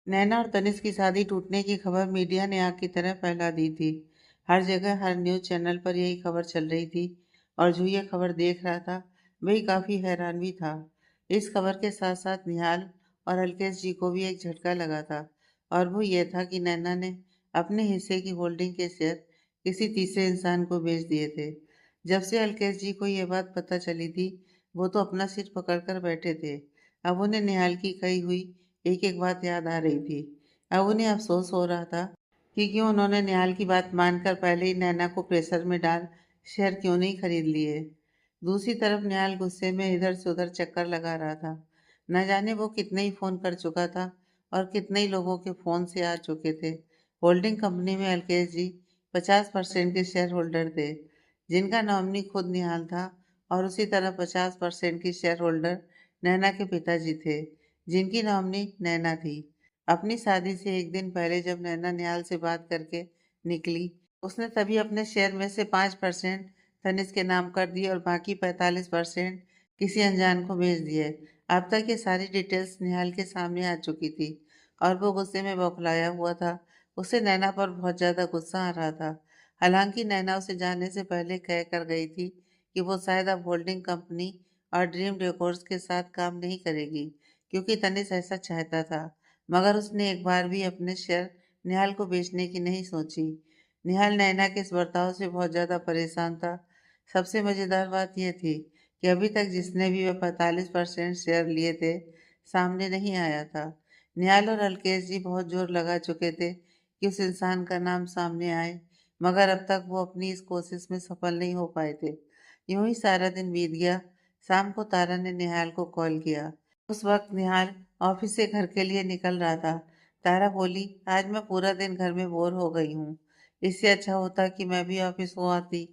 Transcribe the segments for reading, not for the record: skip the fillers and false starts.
नैना और तनिष्क की शादी टूटने की खबर मीडिया ने आग की तरह फैला दी थी। हर जगह हर न्यूज चैनल पर यही खबर चल रही थी और जो ये खबर देख रहा था वही काफी हैरान भी था। इस खबर के साथ साथ निहाल और अल्केश जी को भी एक झटका लगा था और वो ये था कि नैना ने अपने हिस्से की होल्डिंग के शेयर किसी तीसरे इंसान को बेच दिए थे। जब से अल्केश जी को ये बात पता चली थी वो तो अपना सिर पकड़कर बैठे थे। अब उन्हें निहाल की कही हुई एक एक बात याद आ रही थी। अब उन्हें अफसोस हो रहा था कि क्यों उन्होंने निहाल की बात मानकर पहले ही नैना को प्रेशर में डाल शेयर क्यों नहीं खरीद लिए। दूसरी तरफ निहाल गुस्से में इधर से उधर चक्कर लगा रहा था। न जाने वो कितने ही फोन कर चुका था और कितने ही लोगों के फोन से आ चुके थे। होल्डिंग कंपनी में अल्केश जी 50% के शेयर होल्डर थे, जिनका नॉमिनी खुद निहाल था, और उसी तरह 50% की शेयर होल्डर नैना के पिताजी थे, जिनकी नॉमिनी नैना थी। अपनी शादी से एक दिन पहले जब नैना निहाल से बात करके निकली, उसने तभी अपने शेयर में से 5% तनिष्क के नाम कर दिए और बाकी 45% किसी अनजान को भेज दिए। अब तक ये सारी डिटेल्स निहाल के सामने आ चुकी थी और वो गुस्से में बौखलाया हुआ था। उसे नैना पर बहुत ज्यादा गुस्सा आ रहा था। हालांकि नैना उसे जाने से पहले कह कर गई थी कि वो शायद अब होल्डिंग कंपनी और ड्रीम डेकोर्स के साथ काम नहीं करेगी, क्योंकि तनिष्क ऐसा चाहता था। मगर उसने एक बार भी अपने शेयर निहाल को बेचने की नहीं सोची। निहाल नैना के इस बर्ताव से बहुत ज्यादा परेशान था। सबसे मजेदार बात यह थी कि अभी तक जिसने भी वह 45% शेयर लिए थे, सामने नहीं आया था। निहाल और अल्केश जी बहुत जोर लगा चुके थे कि उस इंसान का नाम सामने आए, मगर अब तक वो अपनी इस कोशिश में सफल नहीं हो पाए थे। यूं ही सारा दिन बीत गया। शाम को तारा ने निहाल को कॉल किया। उस वक्त निहाल ऑफिस से घर के लिए निकल रहा था। तारा बोली, आज मैं पूरा दिन घर में बोर हो गई हूँ। इससे अच्छा होता कि मैं भी ऑफिस को आती,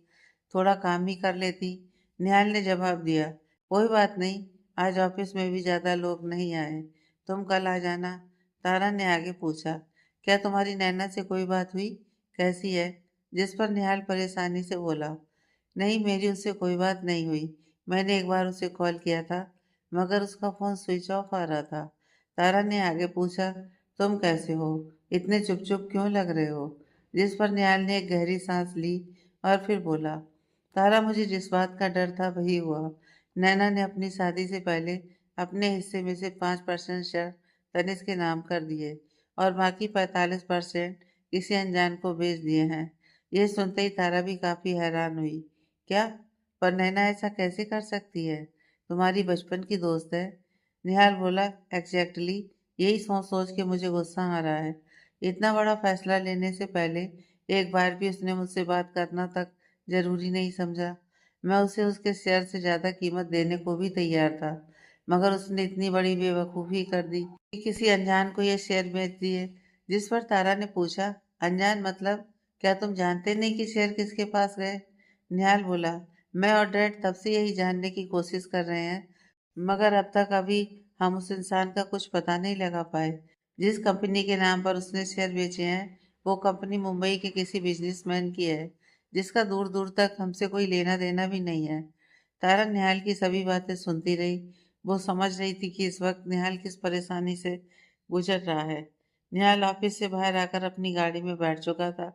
थोड़ा काम ही कर लेती। निहाल ने जवाब दिया, कोई बात नहीं, आज ऑफिस में भी ज्यादा लोग नहीं आए, तुम कल आ जाना। तारा ने आगे पूछा, क्या तुम्हारी नैना से कोई बात हुई, कैसी है? जिस पर निहाल परेशानी से बोला, नहीं, मेरी उससे कोई बात नहीं हुई। मैंने एक बार उसे कॉल किया था, मगर उसका फोन स्विच ऑफ आ रहा था। तारा ने आगे पूछा, तुम कैसे हो, इतने चुप चुप क्यों लग रहे हो? जिस पर निहाल ने एक गहरी सांस ली और फिर बोला, तारा, मुझे जिस बात का डर था वही हुआ। नैना ने अपनी शादी से पहले अपने हिस्से में से 5% शेयर तनिष्क के नाम कर दिए और बाकी 45% किसी अनजान को बेच दिए हैं। ये सुनते ही तारा भी काफी हैरान हुई। क्या? पर नैना ऐसा कैसे कर सकती है? तुम्हारी बचपन की दोस्त है। निहाल बोला, एग्जैक्टली, यही सोच सोच के मुझे गुस्सा आ रहा है। इतना बड़ा फैसला लेने से पहले एक बार भी उसने मुझसे बात करना तक जरूरी नहीं समझा। मैं उसे उसके शेयर से ज्यादा कीमत देने को भी तैयार था, मगर उसने इतनी बड़ी बेवकूफ़ी कर दी कि किसी अनजान को ये शेयर बेच दिए। जिस पर तारा ने पूछा, अनजान मतलब? क्या तुम जानते नहीं कि शेयर किसके पास गए? निहाल बोला, मैं और डैड तब से यही जानने की कोशिश कर रहे हैं, मगर अब तक अभी हम उस इंसान का कुछ पता नहीं लगा पाए। जिस कंपनी के नाम पर उसने शेयर बेचे हैं, वो कंपनी मुंबई के किसी बिजनेसमैन की है, जिसका दूर दूर तक हमसे कोई लेना देना भी नहीं है। तारा निहाल की सभी बातें सुनती रही। वो समझ रही थी कि इस वक्त निहाल किस परेशानी से गुजर रहा है। निहाल ऑफिस से बाहर आकर अपनी गाड़ी में बैठ चुका था।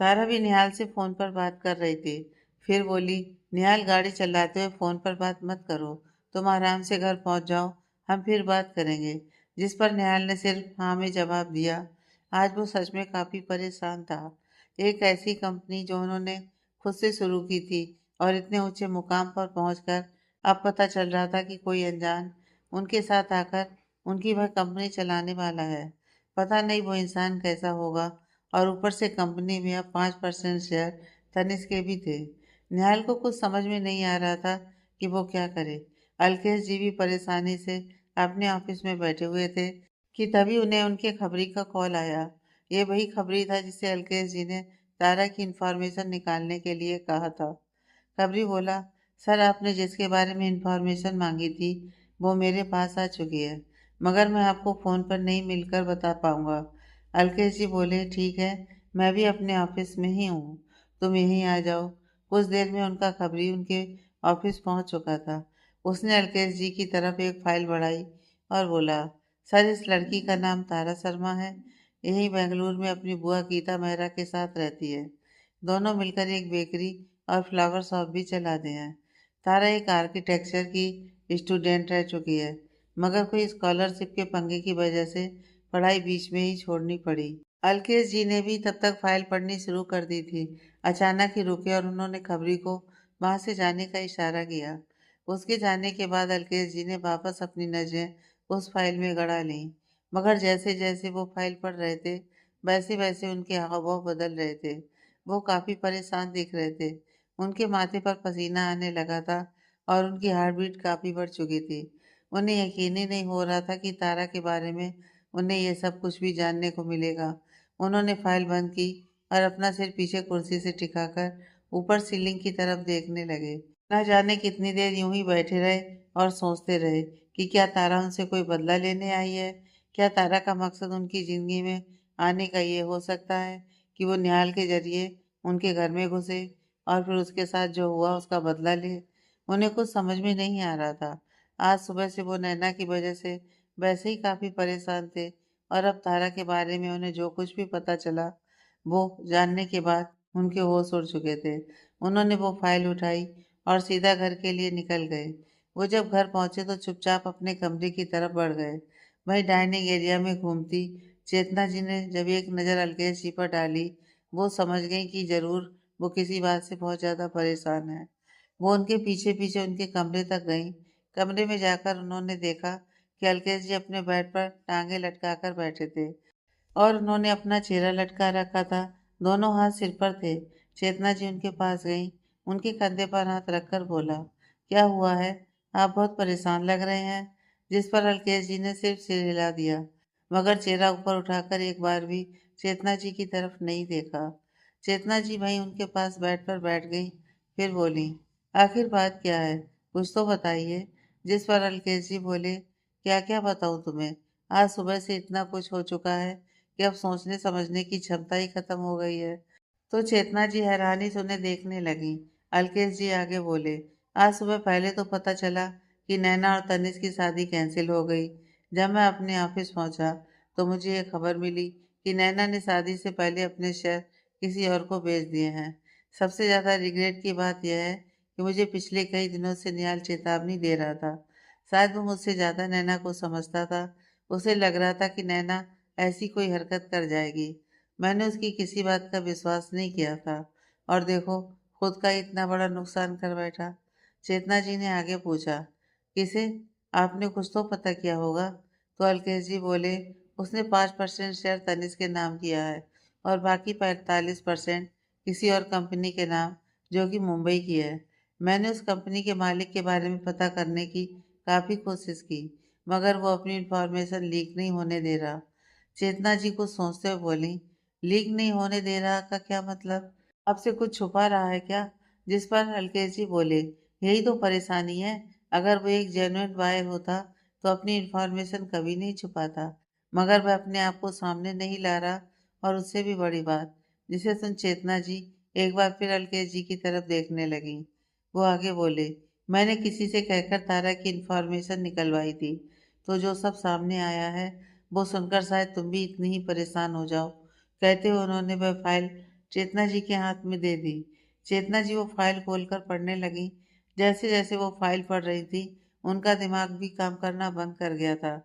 तारा भी निहाल से फोन पर बात कर रही थी। फिर बोली, निहाल, गाड़ी चलाते हुए फोन पर बात मत करो, तुम आराम से घर पहुंच जाओ, हम फिर बात करेंगे। जिस पर निहाल ने सिर्फ हाँ में जवाब दिया। आज वो सच में काफी परेशान था। एक ऐसी कंपनी जो उन्होंने खुद से शुरू की थी और इतने ऊंचे मुकाम पर पहुंचकर अब पता चल रहा था कि कोई अनजान उनके साथ आकर उनकी वह कंपनी चलाने वाला है। पता नहीं वो इंसान कैसा होगा, और ऊपर से कंपनी में अब 5% शेयर तनिष्क के भी थे। निहाल को कुछ समझ में नहीं आ रहा था कि वो क्या करे। अल्केश जी भी परेशानी से अपने ऑफिस में बैठे हुए थे कि तभी उन्हें उनके खबरी का कॉल आया। ये वही खबरी था जिसे अल्केश जी ने तारा की इंफॉर्मेशन निकालने के लिए कहा था। खबरी बोला, सर, आपने जिसके बारे में इंफॉर्मेशन मांगी थी वो मेरे पास आ चुकी है, मगर मैं आपको फ़ोन पर नहीं मिलकर बता पाऊंगा। अल्केश जी बोले, ठीक है, मैं भी अपने ऑफिस में ही हूँ, तुम यहीं आ जाओ। कुछ देर में उनका खबरी उनके ऑफिस पहुंच चुका था। उसने अल्केश जी की तरफ एक फाइल बढ़ाई और बोला, सर, इस लड़की का नाम तारा शर्मा है। यही बेंगलुरु में अपनी बुआ गीता मेहरा के साथ रहती है। दोनों मिलकर एक बेकरी और फ्लावर शॉप भी चलाते हैं। तारा एक आर्किटेक्चर की स्टूडेंट रह चुकी है, मगर कोई स्कॉलरशिप के पंगे की वजह से पढ़ाई बीच में ही छोड़नी पड़ी। अलकेश जी ने भी तब तक फाइल पढ़नी शुरू कर दी थी। अचानक ही रुके और उन्होंने खबरी को वहां से जाने का इशारा किया। उसके जाने के बाद अलकेश जी ने वापस अपनी नजरें उस फाइल में गड़ा लीं, मगर जैसे जैसे वो फाइल पढ़ रहे थे, वैसे वैसे उनके हाव भाव बदल रहे थे। वो काफी परेशान दिख रहे थे। उनके माथे पर पसीना आने लगा था और उनकी हार्ट बीट काफी बढ़ चुकी थी। उन्हें यकीन ही नहीं हो रहा था कि तारा के बारे में उन्हें ये सब कुछ भी जानने को मिलेगा। उन्होंने फाइल बंद की और अपना सिर पीछे कुर्सी से टिकाकर ऊपर सीलिंग की तरफ देखने लगे। न जाने कितनी देर यूं ही बैठे रहे और सोचते रहे कि क्या तारा उनसे कोई बदला लेने आई है। क्या तारा का मकसद उनकी जिंदगी में आने का ये हो सकता है कि वो निहाल के जरिए उनके घर में घुसे और फिर उसके साथ जो हुआ उसका बदला ले। उन्हें कुछ समझ में नहीं आ रहा था। आज सुबह से वो नैना की वजह से वैसे ही काफी परेशान थे, और अब तारा के बारे में उन्हें जो कुछ भी पता चला वो जानने के बाद उनके होश उड़ चुके थे। उन्होंने वो फाइल उठाई और सीधा घर के लिए निकल गए। वो जब घर पहुंचे तो चुपचाप अपने कमरे की तरफ बढ़ गए। वहीं डाइनिंग एरिया में घूमती चेतना जी ने जब एक नज़र अलकेश जी पर डाली, वो समझ गई कि जरूर वो किसी बात से बहुत ज्यादा परेशान है। वो उनके पीछे पीछे उनके कमरे तक गईं। कमरे में जाकर उन्होंने देखा कि अलकेश जी अपने बेड पर टांगे लटकाकर बैठे थे और उन्होंने अपना चेहरा लटका रखा था। दोनों हाथ सिर पर थे। चेतना जी उनके पास गईं, उनके कंधे पर हाथ रखकर बोला, क्या हुआ है? आप बहुत परेशान लग रहे हैं। जिस पर अलकेश जी ने सिर्फ सिर हिला दिया, मगर चेहरा ऊपर उठाकर एक बार भी चेतना जी की तरफ नहीं देखा। चेतना जी वहीं उनके पास बेड पर बैठ गई, फिर बोली, आखिर बात क्या है? कुछ तो बताइए। जिस पर अलकेश जी बोले, क्या क्या बताऊं तुम्हें? आज सुबह से इतना कुछ हो चुका है कि अब सोचने समझने की क्षमता ही खत्म हो गई है। तो चेतना जी हैरानी से उन्हें देखने लगी। अलकेश जी आगे बोले, आज सुबह पहले तो पता चला कि नैना और तनिष्क की शादी कैंसिल हो गई। जब मैं अपने ऑफिस पहुंचा तो मुझे ये खबर मिली कि नैना ने शादी से पहले अपने शहर किसी और को बेच दिए हैं। सबसे ज्यादा रिग्रेट की बात यह है कि मुझे पिछले कई दिनों से निहाल चेतावनी दे रहा था। शायद वो मुझसे ज्यादा नैना को समझता था। उसे लग रहा था कि नैना ऐसी कोई हरकत कर जाएगी। मैंने उसकी किसी बात का विश्वास नहीं किया था, और देखो, खुद का इतना बड़ा नुकसान कर बैठा। चेतना जी ने आगे पूछा, किसे? आपने कुछ तो पता किया होगा। तो अलकेश जी बोले, उसने 5% शेयर तनिष्क के नाम किया है और बाकी 45% किसी और कंपनी के नाम, जो कि मुंबई की है। मैंने उस कंपनी के मालिक के बारे में पता करने की काफी कोशिश की, मगर वो अपनी इंफॉर्मेशन लीक नहीं होने दे रहा। चेतना जी कुछ सोचते हुए बोली, लीक नहीं होने दे रहा का क्या मतलब? आपसे कुछ छुपा रहा है क्या? जिस पर अलकेश जी बोले, यही तो परेशानी है। अगर वो एक जेन्युइन बायर होता तो अपनी इंफॉर्मेशन कभी नहीं छुपाता, मगर वह अपने आप को सामने नहीं ला रहा। और उससे भी बड़ी बात, जिसे सुन चेतना जी एक बार फिर अलकेश जी की तरफ देखने लगी। वो आगे बोले, मैंने किसी से कहकर तारा की इंफॉर्मेशन निकलवाई थी, तो जो सब सामने आया है वो सुनकर शायद तुम भी इतनी ही परेशान हो जाओ। कहते हुए उन्होंने वह फाइल चेतना जी के हाथ में दे दी। चेतना जी वो फाइल खोलकर पढ़ने लगी। जैसे जैसे वो फाइल पढ़ रही थी, उनका दिमाग भी काम करना बंद कर गया था।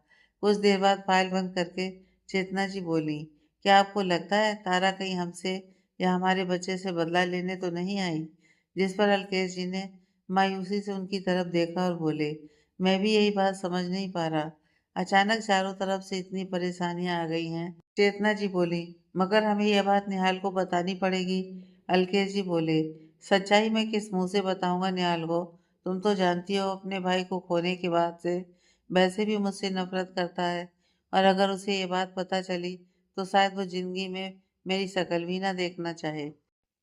कुछ देर बाद फाइल बंद करके चेतना जी बोली, क्या आपको लगता है तारा कहीं हमसे या हमारे बच्चे से बदला लेने तो नहीं आई? जिस पर अलकेश जी ने मायूसी से उनकी तरफ देखा और बोले, मैं भी यही बात समझ नहीं पा रहा। अचानक चारों तरफ से इतनी परेशानियां आ गई हैं। चेतना जी बोली, मगर हमें यह बात निहाल को बतानी पड़ेगी। अलकेश जी बोले, सच्चाई मैं किस मुंह से बताऊंगा निहाल को? तुम तो जानती हो अपने भाई को खोने के बाद से वैसे भी मुझसे नफरत करता है, और अगर उसे ये बात पता चली तो शायद वो जिंदगी में मेरी शक्ल भी ना देखना चाहे।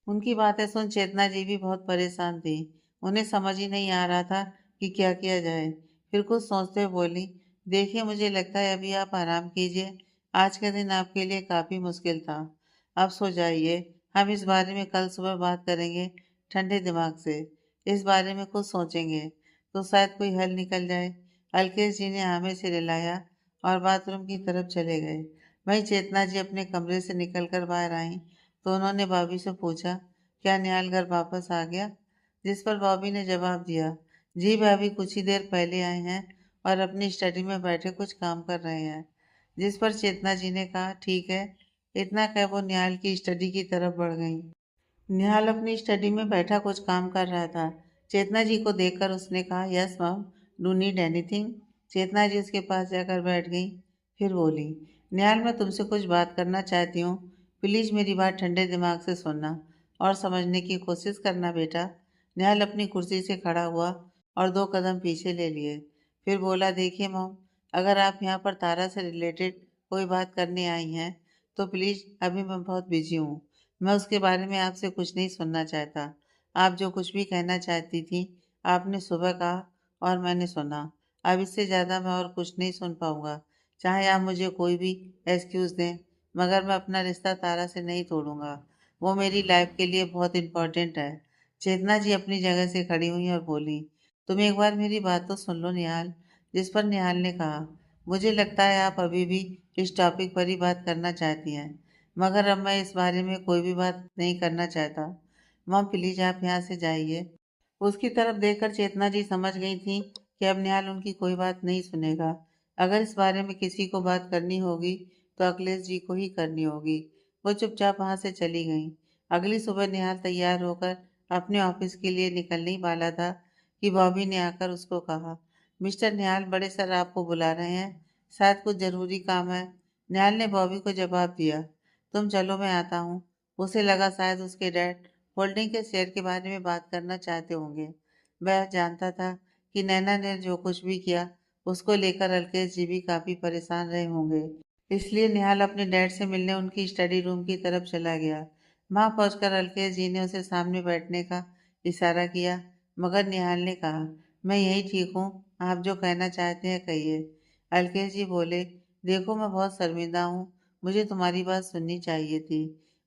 उनकी बातें सुन चेतना जी भी बहुत परेशान थी। उन्हें समझ ही नहीं आ रहा था कि क्या किया जाए। फिर कुछ सोचते हुए बोली, देखिए, मुझे लगता है अभी आप आराम कीजिए। आज का दिन आपके लिए काफी मुश्किल था। आप सो जाइए। हम इस बारे में कल सुबह बात करेंगे ठंडे दिमाग से। इस बारे में कुछ सोचेंगे तो शायद कोई हल निकल जाए। अलकेश जी ने हामी सिर हिलाया और बाथरूम की तरफ चले गए। वहीं चेतना जी अपने कमरे से निकलकर बाहर आईं तो उन्होंने बॉबी से पूछा, क्या निहाल घर वापस आ गया? जिस पर बॉबी ने जवाब दिया, जी भाभी कुछ ही देर पहले आए हैं और अपनी स्टडी में बैठे कुछ काम कर रहे हैं। जिस पर चेतना जी ने कहा, ठीक है। इतना कह वो निहाल की स्टडी की तरफ बढ़ गई। निहाल अपनी स्टडी में बैठा कुछ काम कर रहा था। चेतना जी को देखकर उसने कहा, yes mom, do need anything? Chetna ji उसके पास जाकर बैठ गई। फिर बोली, निहाल मैं तुमसे कुछ बात करना चाहती हूँ। प्लीज़ मेरी बात ठंडे दिमाग से सुनना और समझने की कोशिश करना बेटा। निहाल अपनी कुर्सी से खड़ा हुआ और 2 कदम पीछे ले लिए। फिर बोला, देखिए मॉम, अगर आप यहाँ पर तारा से रिलेटेड कोई बात करने आई हैं तो प्लीज़, अभी मैं बहुत बिजी हूँ। मैं उसके बारे में आपसे कुछ नहीं सुनना चाहता। आप जो कुछ भी कहना चाहती थी, आपने सुबह कहा और मैंने सुना। अब इससे ज़्यादा मैं और कुछ नहीं सुन पाऊँगा। चाहे आप मुझे कोई भी एक्सक्यूज़ दें, मगर मैं अपना रिश्ता तारा से नहीं तोड़ूँगा। वो मेरी लाइफ के लिए बहुत इम्पोर्टेंट है। चेतना जी अपनी जगह से खड़ी हुई और बोली, तुम एक बार मेरी बात तो सुन लो निहाल। जिस पर निहाल ने कहा, मुझे लगता है आप अभी भी इस टॉपिक पर ही बात करना चाहती हैं, मगर अब मैं इस बारे में कोई भी बात नहीं करना चाहता। मॉम प्लीज आप यहाँ से जाइए। उसकी तरफ देखकर चेतना जी समझ गई थी कि अब निहाल उनकी कोई बात नहीं सुनेगा। अगर इस बारे में किसी को बात करनी होगी तो अखिलेश जी को ही करनी होगी। वो चुपचाप वहां से चली गई। अगली सुबह निहाल तैयार होकर अपने ऑफिस के लिए निकलने ही वाला था कि बॉबी ने आकर उसको कहा, मिस्टर निहाल, बड़े सर आपको बुला रहे हैं, शायद कुछ जरूरी काम है। निहाल ने बॉबी को जवाब दिया, तुम चलो मैं आता हूँ। उसे लगा शायद उसके डैड होल्डिंग के शेयर के बारे में बात करना चाहते होंगे। वह जानता था कि नैना ने जो कुछ भी किया उसको लेकर अल्केश जी भी काफी परेशान रहे होंगे। इसलिए निहाल अपने डैड से मिलने उनकी स्टडी रूम की तरफ चला गया। वहां पहुंचकर अल्केश जी ने उसे सामने बैठने का इशारा किया, मगर निहाल ने कहा, मैं यही ठीक हूँ, आप जो कहना चाहते हैं कहिए। अल्केश जी बोले, देखो मैं बहुत शर्मिंदा हूँ, मुझे तुम्हारी बात सुननी चाहिए थी।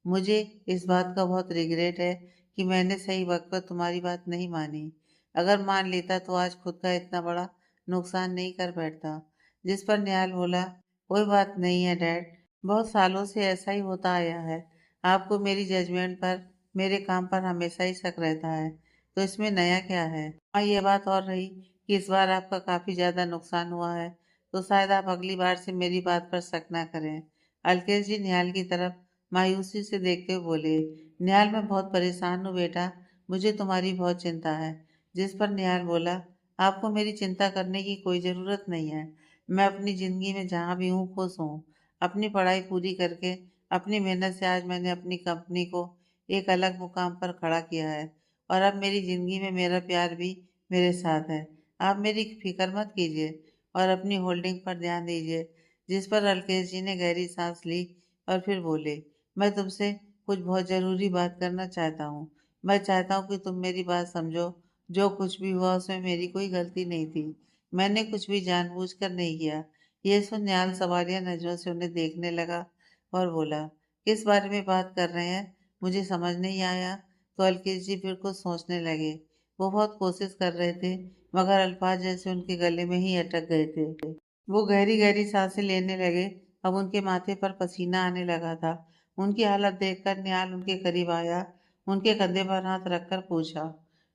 मुझे इस बात का बहुत रिग्रेट है कि मैंने सही वक्त पर तुम्हारी बात नहीं मानी। अगर मान लेता तो आज खुद का इतना बड़ा नुकसान नहीं कर बैठता। जिस पर निहाल बोला, कोई बात नहीं है डैड, बहुत सालों से ऐसा ही होता आया है। आपको मेरी जजमेंट पर, मेरे काम पर हमेशा ही शक रहता है, तो इसमें नया क्या है? हाँ, ये बात और रही कि इस बार आपका काफी ज्यादा नुकसान हुआ है, तो शायद आप अगली बार से मेरी बात पर शक ना करें। अल्केश जी निहाल की तरफ मायूसी से देखते हुए बोले, निहाल मैं बहुत परेशान हूँ बेटा, मुझे तुम्हारी बहुत चिंता है। जिस पर निहाल बोला, आपको मेरी चिंता करने की कोई ज़रूरत नहीं है। मैं अपनी ज़िंदगी में जहाँ भी हूँ खुश हूँ। अपनी पढ़ाई पूरी करके अपनी मेहनत से आज मैंने अपनी कंपनी को एक अलग मुकाम पर खड़ा किया है और अब मेरी ज़िंदगी में मेरा प्यार भी मेरे साथ है। आप मेरी फिक्र मत कीजिए और अपनी होल्डिंग पर ध्यान दीजिए। जिस पर अल्केश जी ने गहरी सांस ली और फिर बोले, मैं तुमसे कुछ बहुत ज़रूरी बात करना चाहता हूँ। मैं चाहता हूँ कि तुम मेरी बात समझो। जो कुछ भी हुआ उसमें मेरी कोई गलती नहीं थी। मैंने कुछ भी जानबूझकर नहीं किया। ये सुन निहाल सवालिया नजरों से उन्हें देखने लगा और बोला, किस बारे में बात कर रहे हैं? मुझे समझ नहीं आया। तो अल्केश जी फिर कुछ सोचने लगे। वो बहुत कोशिश कर रहे थे, मगर अल्फाज जैसे उनके गले में ही अटक गए थे। वो गहरी गहरी सांसें लेने लगे। अब उनके माथे पर पसीना आने लगा था। उनकी हालत देखकर निहाल उनके करीब आया, उनके कंधे पर हाथ रखकर पूछा,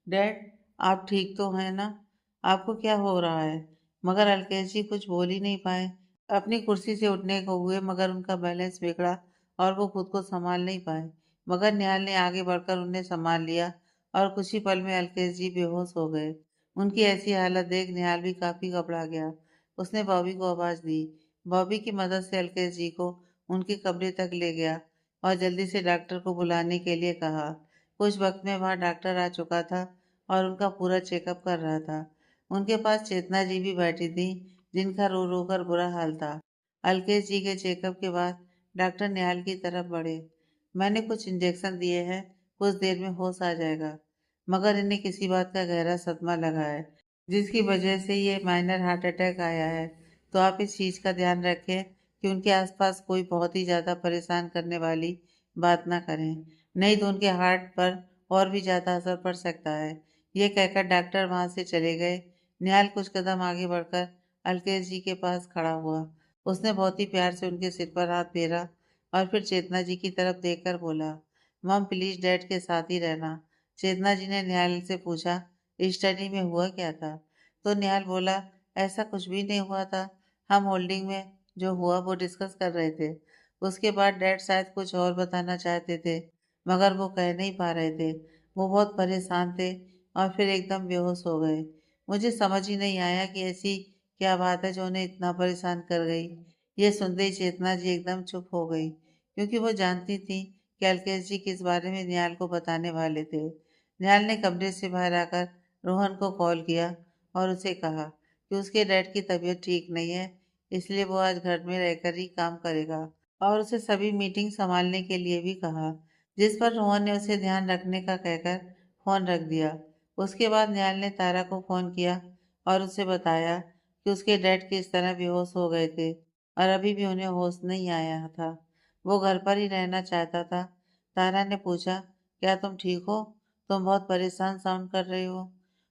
डैड, आप ठीक तो हैं ना? आपको क्या हो रहा है? मगर अल्केश जी कुछ बोल ही नहीं पाए। अपनी कुर्सी से उठने को हुए, मगर उनका बैलेंस बिगड़ा और वो खुद को संभाल नहीं पाए। मगर निहाल ने आगे बढ़कर उन्हें संभाल लिया और कुछ ही पल में अल्केश जी बेहोश हो गए। उनकी ऐसी हालत देख निहाल भी काफी घबरा गया। उसने बॉबी को आवाज दी। बॉबी की मदद से अल्केश जी को उनके कमरे तक ले गया और जल्दी से डॉक्टर को बुलाने के लिए कहा। कुछ वक्त में वहां डॉक्टर आ चुका था और उनका पूरा चेकअप कर रहा था। उनके पास चेतना जी भी बैठी थी, जिनका रो रो कर बुरा हाल था। अल्केश जी के चेकअप के बाद डॉक्टर निहाल की तरफ बढ़े। मैंने कुछ इंजेक्शन दिए हैं, कुछ देर में होश आ जाएगा, मगर इन्हें किसी बात का गहरा सदमा लगा है, जिसकी वजह से ये माइनर हार्ट अटैक आया है। तो आप इस चीज़ का ध्यान रखें कि उनके आसपास कोई बहुत ही ज़्यादा परेशान करने वाली बात ना करें, नहीं तो उनके हार्ट पर और भी ज़्यादा असर पड़ सकता है। ये कहकर डॉक्टर वहां से चले गए। निहाल कुछ कदम आगे बढ़कर अल्केश जी के पास खड़ा हुआ उसने बहुत ही प्यार से उनके सिर पर हाथ फेरा और फिर चेतना जी की तरफ देखकर बोला, मम प्लीज डैड के साथ ही रहना। चेतना जी ने निहाल से पूछा, स्टडी में हुआ क्या था? तो निहाल बोला, ऐसा कुछ भी नहीं हुआ था। हम होल्डिंग में जो हुआ वो डिस्कस कर रहे थे। उसके बाद डैड शायद कुछ और बताना चाहते थे, मगर वो कह नहीं पा रहे थे। वो बहुत परेशान थे और फिर एकदम बेहोश हो गए। मुझे समझ ही नहीं आया कि ऐसी क्या बात है जो उन्हें इतना परेशान कर गई। ये सुनते ही चेतना जी एकदम चुप हो गई, क्योंकि वो जानती थी कि अलकेश जी किस बारे में निहाल को बताने वाले थे। निहाल ने कमरे से बाहर आकर रोहन को कॉल किया और उसे कहा कि उसके डैड की तबीयत ठीक नहीं है, इसलिए वो आज घर में रहकर ही काम करेगा, और उसे सभी मीटिंग संभालने के लिए भी कहा। जिस पर रोहन ने उसे ध्यान रखने का कहकर फोन रख दिया। उसके बाद निहाल ने तारा को फोन किया और उसे बताया कि उसके डैड किस तरह बेहोश हो गए थे और अभी भी उन्हें होश नहीं आया था। वो घर पर ही रहना चाहता था। तारा ने पूछा, क्या तुम ठीक हो? तुम बहुत परेशान साउंड कर रहे हो।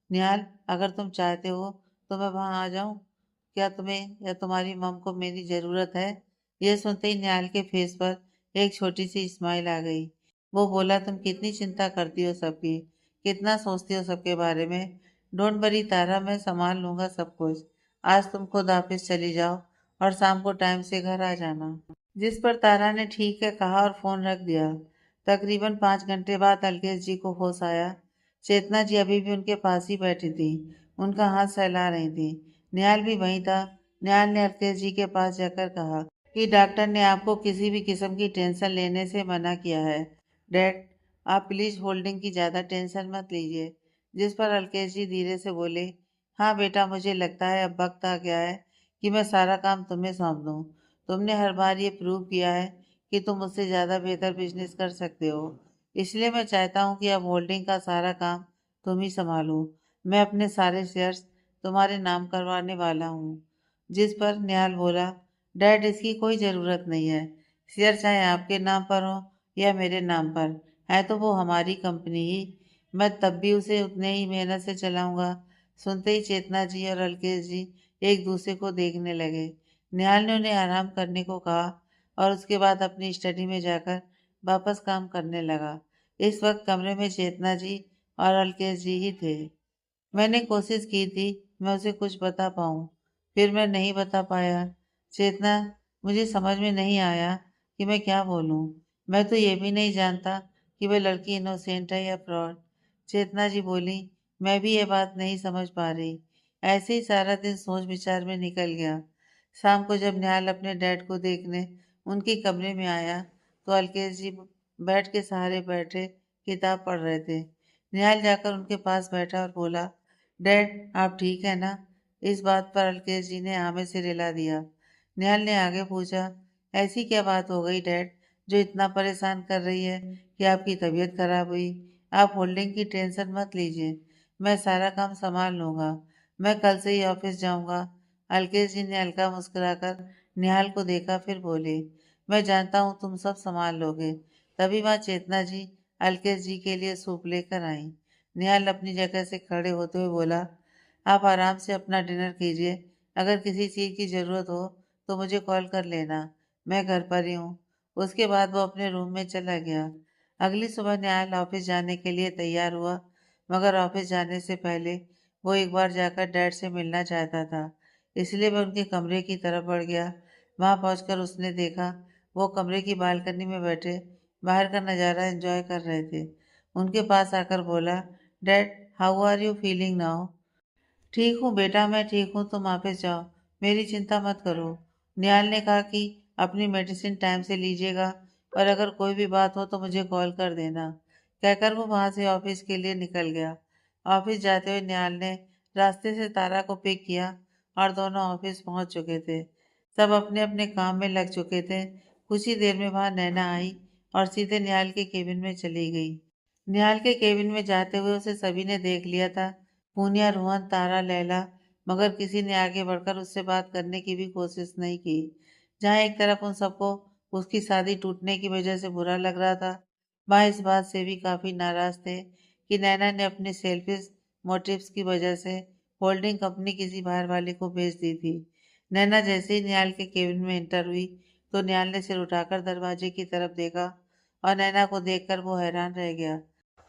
निहाल, अगर तुम चाहते हो तो मैं वहां आ जाऊं। क्या तुम्हें या तुम्हारी मम को मेरी ज़रूरत है? यह सुनते ही निहाल के फेस पर एक छोटी सी स्माइल आ गई। वो बोला, तुम कितनी चिंता करती हो सबकी, कितना सोचती हो सबके बारे में। डोंट वरी तारा, मैं संभाल लूंगा सब कुछ। आज तुम खुद ऑफिस चली जाओ और शाम को टाइम से घर आ जाना। जिस पर तारा ने ठीक है कहा और फोन रख दिया। तकरीबन 5 घंटे बाद अलकेश जी को होश आया। चेतना जी अभी भी उनके पास ही बैठी थी, उनका हाथ सहला रही थी। निहाल भी वहीं था। निहाल ने अलकेश जी के पास जाकर कहा कि डॉक्टर ने आपको किसी भी किस्म की टेंशन लेने से मना किया है। डैड, आप प्लीज होल्डिंग की ज़्यादा टेंशन मत लीजिए। जिस पर अलकेश जी धीरे से बोले, हाँ बेटा, मुझे लगता है अब वक्त आ गया है कि मैं सारा काम तुम्हें सौंप दूँ। तुमने हर बार ये प्रूव किया है कि तुम मुझसे ज़्यादा बेहतर बिजनेस कर सकते हो। इसलिए मैं चाहता हूँ कि अब होल्डिंग का सारा काम तुम ही संभालो। मैं अपने सारे शेयर्स तुम्हारे नाम करवाने वाला हूँ। जिस पर निहाल बोला, डैड इसकी कोई ज़रूरत नहीं है। शेयर चाहे आपके नाम पर हो या मेरे नाम पर, है तो वो हमारी कंपनी ही। मैं तब भी उसे उतने ही मेहनत से चलाऊंगा। सुनते ही चेतना जी और अलकेश जी एक दूसरे को देखने लगे। निहाल ने उन्हें आराम करने को कहा और उसके बाद अपनी स्टडी में जाकर वापस काम करने लगा। इस वक्त कमरे में चेतना जी और अलकेश जी ही थे। मैंने कोशिश की थी मैं उसे कुछ बता पाऊँ, फिर मैं नहीं बता पाया। चेतना, मुझे समझ में नहीं आया कि मैं क्या बोलूँ। मैं तो ये भी नहीं जानता कि वह लड़की इनोसेंट है या फ्रॉड। चेतना जी बोली, मैं भी ये बात नहीं समझ पा रही। ऐसे ही सारा दिन सोच विचार में निकल गया। शाम को जब निहाल अपने डैड को देखने उनके कमरे में आया तो अलकेश जी बेड के सहारे बैठे किताब पढ़ रहे थे। निहाल जाकर उनके पास बैठा और बोला, डैड आप ठीक है ना? इस बात पर अलकेश जी ने आमे से रिला दिया। निहाल ने आगे पूछा, ऐसी क्या बात हो गई डैड जो इतना परेशान कर रही है कि आपकी तबीयत खराब हुई? आप होल्डिंग की टेंशन मत लीजिए, मैं सारा काम संभाल लूंगा। मैं कल से ही ऑफिस जाऊंगा। अलकेश जी ने हल्का मुस्कुराकर निहाल को देखा, फिर बोले, मैं जानता हूँ तुम सब संभाल लोगे। तभी माँ चेतना जी अलकेश जी के लिए सूप लेकर आई। निहाल अपनी जगह से खड़े होते हुए बोला, आप आराम से अपना डिनर कीजिए। अगर किसी चीज़ की ज़रूरत हो तो मुझे कॉल कर लेना, मैं घर पर ही हूँ। उसके बाद वो अपने रूम में चला गया। अगली सुबह निहाल ऑफिस जाने के लिए तैयार हुआ, मगर ऑफिस जाने से पहले वो एक बार जाकर डैड से मिलना चाहता था। इसलिए वह उनके कमरे की तरफ बढ़ गया। वहां पहुंचकर उसने देखा वो कमरे की बालकनी में बैठे बाहर का नज़ारा एंजॉय कर रहे थे। उनके पास आकर बोला, dad how are you feeling now? ठीक हूँ बेटा, मैं ठीक हूँ, तुम ऑफिस जाओ, मेरी चिंता मत करो। निहाल ने कहा कि अपनी मेडिसिन टाइम से लीजिएगा और अगर कोई भी बात हो तो मुझे कॉल कर देना। कहकर वो वहां से ऑफिस के लिए निकल गया। ऑफिस जाते हुए निहाल ने रास्ते से तारा को पिक किया और दोनों ऑफिस पहुंच चुके थे। सब अपने अपने काम में लग चुके थे। कुछ ही देर में वहां नैना आई और सीधे निहाल के केबिन में चली गई। निहाल के केबिन में जाते हुए उसे सभी ने देख लिया था, पूनिया, रोहन, तारा, लैला, मगर किसी ने आगे बढ़कर उससे बात करने की भी कोशिश नहीं की। जहाँ एक तरफ उन सबको उसकी शादी टूटने की वजह से बुरा लग रहा था, वहाँ इस बात से भी काफी नाराज थे कि नैना ने अपने सेल्फिश मोटिव्स की वजह से होल्डिंग कंपनी किसी बाहर वाले को बेच दी थी। नैना जैसे ही निहाल के केबिन में एंटर हुई तो निहाल ने सिर उठाकर दरवाजे की तरफ देखा और नैना को देखकर वो हैरान रह गया।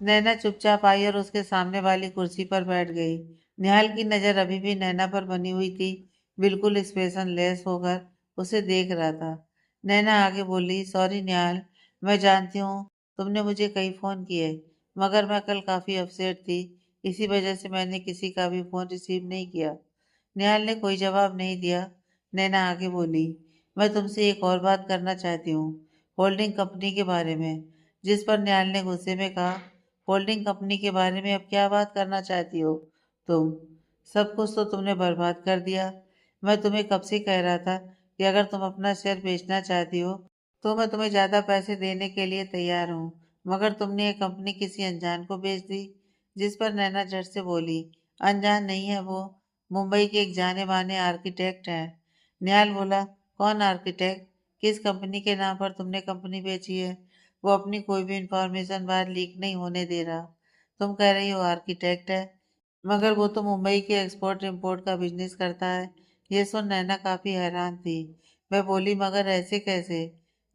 नैना चुपचाप आई और उसके सामने वाली कुर्सी पर बैठ गई। निहाल की नजर अभी भी नैना पर बनी हुई थी, बिल्कुल एक्सप्रेशनलेस होकर उसे देख रहा था। नैना आगे बोली, सॉरी निहाल, मैं जानती हूँ तुमने मुझे कई फोन किए, मगर मैं कल काफी अपसेट थी, इसी वजह से मैंने किसी का भी फोन रिसीव नहीं किया। निहाल ने कोई जवाब नहीं दिया। नैना आगे बोली, मैं तुमसे एक और बात करना चाहती हूँ, होल्डिंग कंपनी के बारे में। जिस पर निहाल ने गुस्से में कहा, होल्डिंग कंपनी के बारे में अब क्या बात करना चाहती हो तुम? सब कुछ तो तुमने बर्बाद कर दिया। मैं तुम्हें कब से कह रहा था कि अगर तुम अपना शेयर बेचना चाहती हो तो मैं तुम्हें ज्यादा पैसे देने के लिए तैयार हूँ, मगर तुमने ये कंपनी किसी अनजान को बेच दी। जिस पर नैना झट से बोली, अनजान नहीं है वो, मुंबई के एक जाने माने आर्किटेक्ट हैं। निहाल बोला, कौन आर्किटेक्ट? किस कंपनी के नाम पर तुमने कंपनी बेची है? वो अपनी कोई भी इंफॉर्मेशन बाहर लीक नहीं होने दे रहा। तुम कह रही हो आर्किटेक्ट है, मगर वो तो मुंबई के एक्सपोर्ट इम्पोर्ट का बिजनेस करता है। ये सुन नैना काफी हैरान थी। मैं बोली, मगर ऐसे कैसे?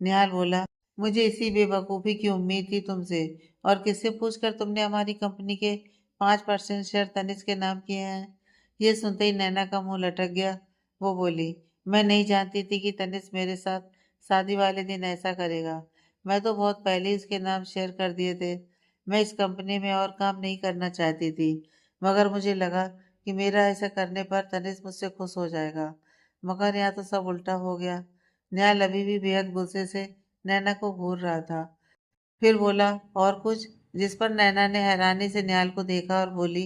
निहाल बोला, मुझे इसी बेवकूफ़ी की उम्मीद थी तुमसे। और किससे पूछकर तुमने हमारी कंपनी के 5% शेयर तनिष्क के नाम किए हैं? ये सुनते ही नैना का मुंह लटक गया। वो बोली, मैं नहीं जानती थी कि तनिष्क मेरे साथ शादी वाले दिन ऐसा करेगा। मैं तो बहुत पहले ही उसके नाम शेयर कर दिए थे। मैं इस कंपनी में और काम नहीं करना चाहती थी, मगर मुझे लगा कि मेरा ऐसा करने पर तनिष्क मुझसे खुश हो जाएगा, मगर यहाँ तो सब उल्टा हो गया। निहाल अभी भी बेहद गुस्से से नैना को घूर रहा था। फिर बोला, और कुछ? जिस पर नैना ने हैरानी से निहाल को देखा और बोली,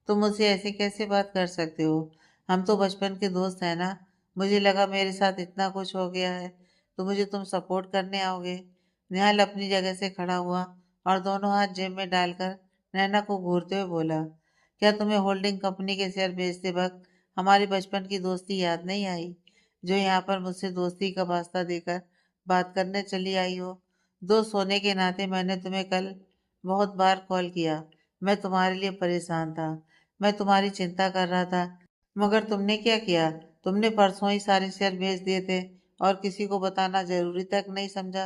तुम मुझसे ऐसे कैसे बात कर सकते हो? हम तो बचपन के दोस्त हैं ना। मुझे लगा मेरे साथ इतना कुछ हो गया है तो मुझे तुम सपोर्ट करने आओगे। निहाल अपनी जगह से खड़ा हुआ और दोनों हाथ जेब में डालकर नैना को घूरते हुए बोला, क्या तुम्हें होल्डिंग कंपनी के शेयर बेचते वक्त हमारी बचपन की दोस्ती याद नहीं आई, जो यहाँ पर मुझसे दोस्ती का वास्ता देकर बात करने चली आई हो? दोस्त होने के नाते मैंने तुम्हें कल बहुत बार कॉल किया। मैं तुम्हारे लिए परेशान था, मैं तुम्हारी चिंता कर रहा था, मगर तुमने क्या किया? तुमने परसों ही सारे शेयर बेच दिए थे और किसी को बताना जरूरी तक नहीं समझा।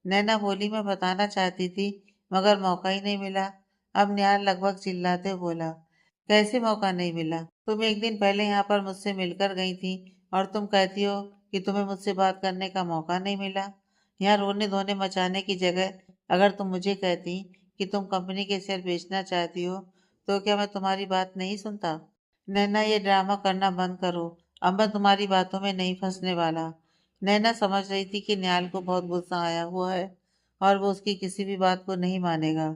नैना बोली, मैं बताना चाहती थी मगर मौका ही नहीं मिला। अब निहाल लगभग चिल्लाते हुए बोला, कैसे मौका नहीं मिला? तुम एक दिन पहले यहाँ पर मुझसे मिलकर गई थी और तुम कहती हो कि तुम्हें मुझसे बात करने का मौका नहीं मिला। यहाँ रोने धोने मचाने की जगह अगर तुम मुझे कहती कि तुम कंपनी के शेयर बेचना चाहती हो तो क्या मैं तुम्हारी बात नहीं सुनता? नैना, ये ड्रामा करना बंद करो। अब मैं तुम्हारी बातों में नहीं फंसने वाला। नैना समझ रही थी कि निहाल को बहुत गुस्सा आया हुआ है और वो उसकी किसी भी बात को नहीं मानेगा।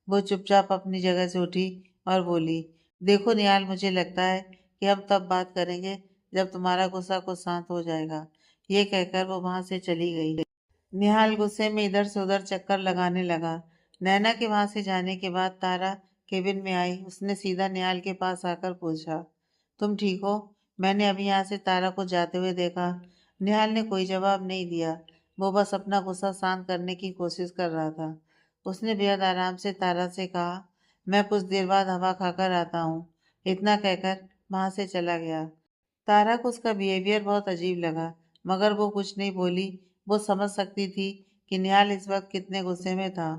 वो चुपचाप अपनी जगह से उठी और बोली, देखो निहाल, मुझे लगता है कि हम तब बात करेंगे जब तुम्हारा गुस्सा कुछ शांत हो जाएगा। ये कहकर वो वहां से चली गई। निहाल गुस्से में इधर से उधर चक्कर लगाने लगा। नैना के वहां से जाने के बाद तारा केबिन में आई। उसने सीधा निहाल के पास आकर पूछा, तुम ठीक हो? मैंने अभी यहाँ से तारा को जाते हुए देखा। निहाल ने कोई जवाब नहीं दिया। वो बस अपना गुस्सा शांत करने की कोशिश कर रहा था। उसने बेहद आराम से तारा से कहा, मैं कुछ देर बाद हवा खाकर आता हूँ। इतना कहकर वहां से चला गया। तारा को उसका बिहेवियर बहुत अजीब लगा, मगर वो कुछ नहीं बोली। वो समझ सकती थी कि निहाल इस वक्त कितने गुस्से में था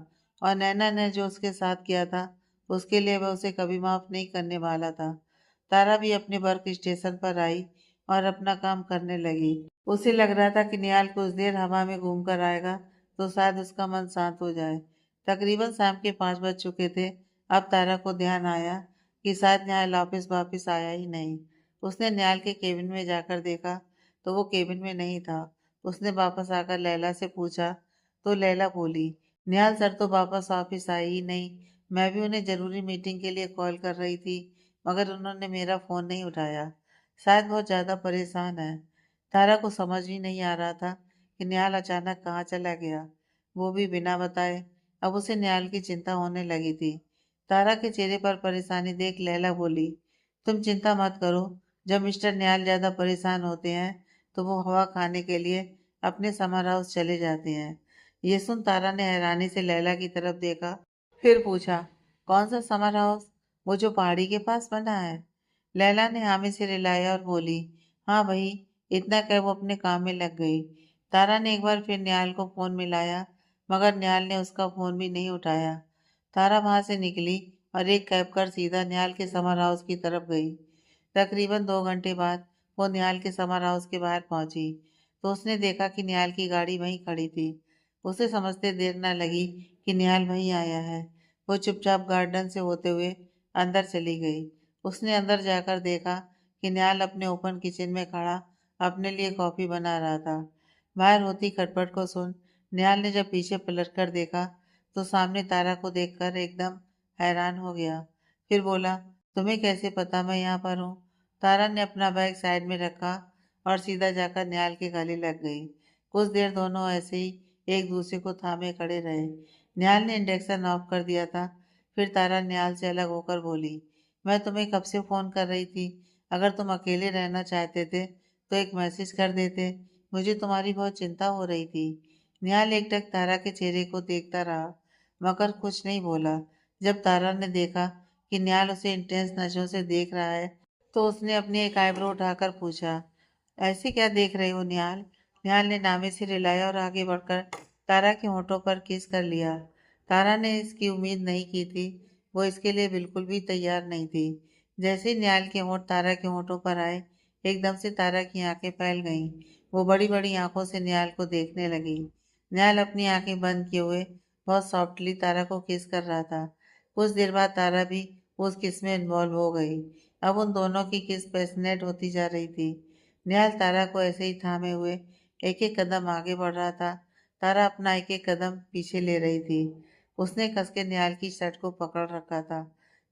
और नैना ने जो उसके साथ किया था उसके लिए वह उसे कभी माफ नहीं करने वाला था। तारा भी अपने वर्क स्टेशन पर आई और अपना काम करने लगी। उसे लग रहा था कि निहाल कुछ देर हवा में घूम कर आएगा तो शायद उसका मन शांत हो जाए। तकरीबन शाम के 5 बज चुके थे। अब तारा को ध्यान आया कि शायद निहाल ऑफिस वापिस आया ही नहीं। उसने निहाल के केबिन में जाकर देखा तो वो केबिन में नहीं था। उसने वापस आकर लैला से पूछा तो लैला बोली, निहाल सर तो वापस ऑफिस आए ही नहीं। मैं भी उन्हें जरूरी मीटिंग के लिए कॉल कर रही थी, मगर उन्होंने मेरा फोन नहीं उठाया। शायद बहुत ज्यादा परेशान है। तारा को समझ ही नहीं आ रहा था कि निहाल अचानक कहाँ चला गया, वो भी बिना बताए। अब उसे निहाल की चिंता होने लगी थी। तारा के चेहरे पर परेशानी देख लैला बोली, तुम चिंता मत करो। जब मिस्टर निहाल ज्यादा परेशान होते हैं तो वो हवा खाने के लिए अपने समर हाउस चले जाते हैं। ये सुन तारा ने हैरानी से लैला की तरफ देखा, फिर पूछा, कौन सा समर हाउस? वो जो पहाड़ी के पास बना है? लैला ने हामी से रिलाया और बोली, हाँ भाई, इतना कह वो अपने काम में लग गई। तारा ने एक बार फिर निहाल को फोन मिलाया, मगर निहाल ने उसका फोन भी नहीं उठाया। तारा वहां से निकली और एक कैब कर सीधा निहाल के समर हाउस की तरफ गई। तकरीबन 2 घंटे बाद वो निहाल के समर हाउस के बाहर पहुंची तो उसने देखा कि निहाल की गाड़ी वहीं खड़ी थी। उसे समझते देर न लगी कि निहाल वहीं आया है। वो चुपचाप गार्डन से होते हुए अंदर चली गई। उसने अंदर जाकर देखा कि निहाल अपने ओपन किचन में खड़ा अपने लिए कॉफी बना रहा था। बाहर होती खटपट को सुन निहाल ने जब पीछे पलट कर देखा तो सामने तारा को देखकर एकदम हैरान हो गया। फिर बोला, तुम्हें कैसे पता मैं यहाँ पर हूँ? तारा ने अपना बैग साइड में रखा और सीधा जाकर निहाल के गले लग गई। कुछ देर दोनों ऐसे ही एक दूसरे को थामे खड़े रहे। निहाल ने इंडक्शन ऑफ कर दिया था। फिर तारा निहाल से अलग होकर बोली, मैं तुम्हें कब से फोन कर रही थी। अगर तुम अकेले रहना चाहते थे तो एक मैसेज कर देते। मुझे तुम्हारी बहुत चिंता हो रही थी। निहाल एकटक तारा के चेहरे को देखता रहा, मगर कुछ नहीं बोला। जब तारा ने देखा कि निहाल उसे इंटेंस नजरों से देख रहा है तो उसने अपनी एक आईब्रो उठाकर पूछा, ऐसे क्या देख रहे हो निहाल? निहाल ने नामे से रिलाया और आगे बढ़कर तारा के होठों पर किस कर लिया। तारा ने इसकी उम्मीद नहीं की थी। वो इसके लिए बिल्कुल भी तैयार नहीं थी। जैसे ही निहाल के होंठ तारा के होठों पर आए, एकदम से तारा की आंखें फैल गईं। वो बड़ी बड़ी आंखों से निहाल को देखने लगी। निहाल अपनी आंखें बंद किए हुए बहुत सॉफ्टली तारा को किस कर रहा था। कुछ देर बाद तारा भी उस किस में इन्वॉल्व हो गई। अब उन दोनों की किस पैशनेट होती जा रही थी। निहाल तारा को ऐसे ही थामे हुए एक एक कदम आगे बढ़ रहा था। तारा अपना एक एक कदम पीछे ले रही थी। उसने कसके निहाल की शर्ट को पकड़ रखा था,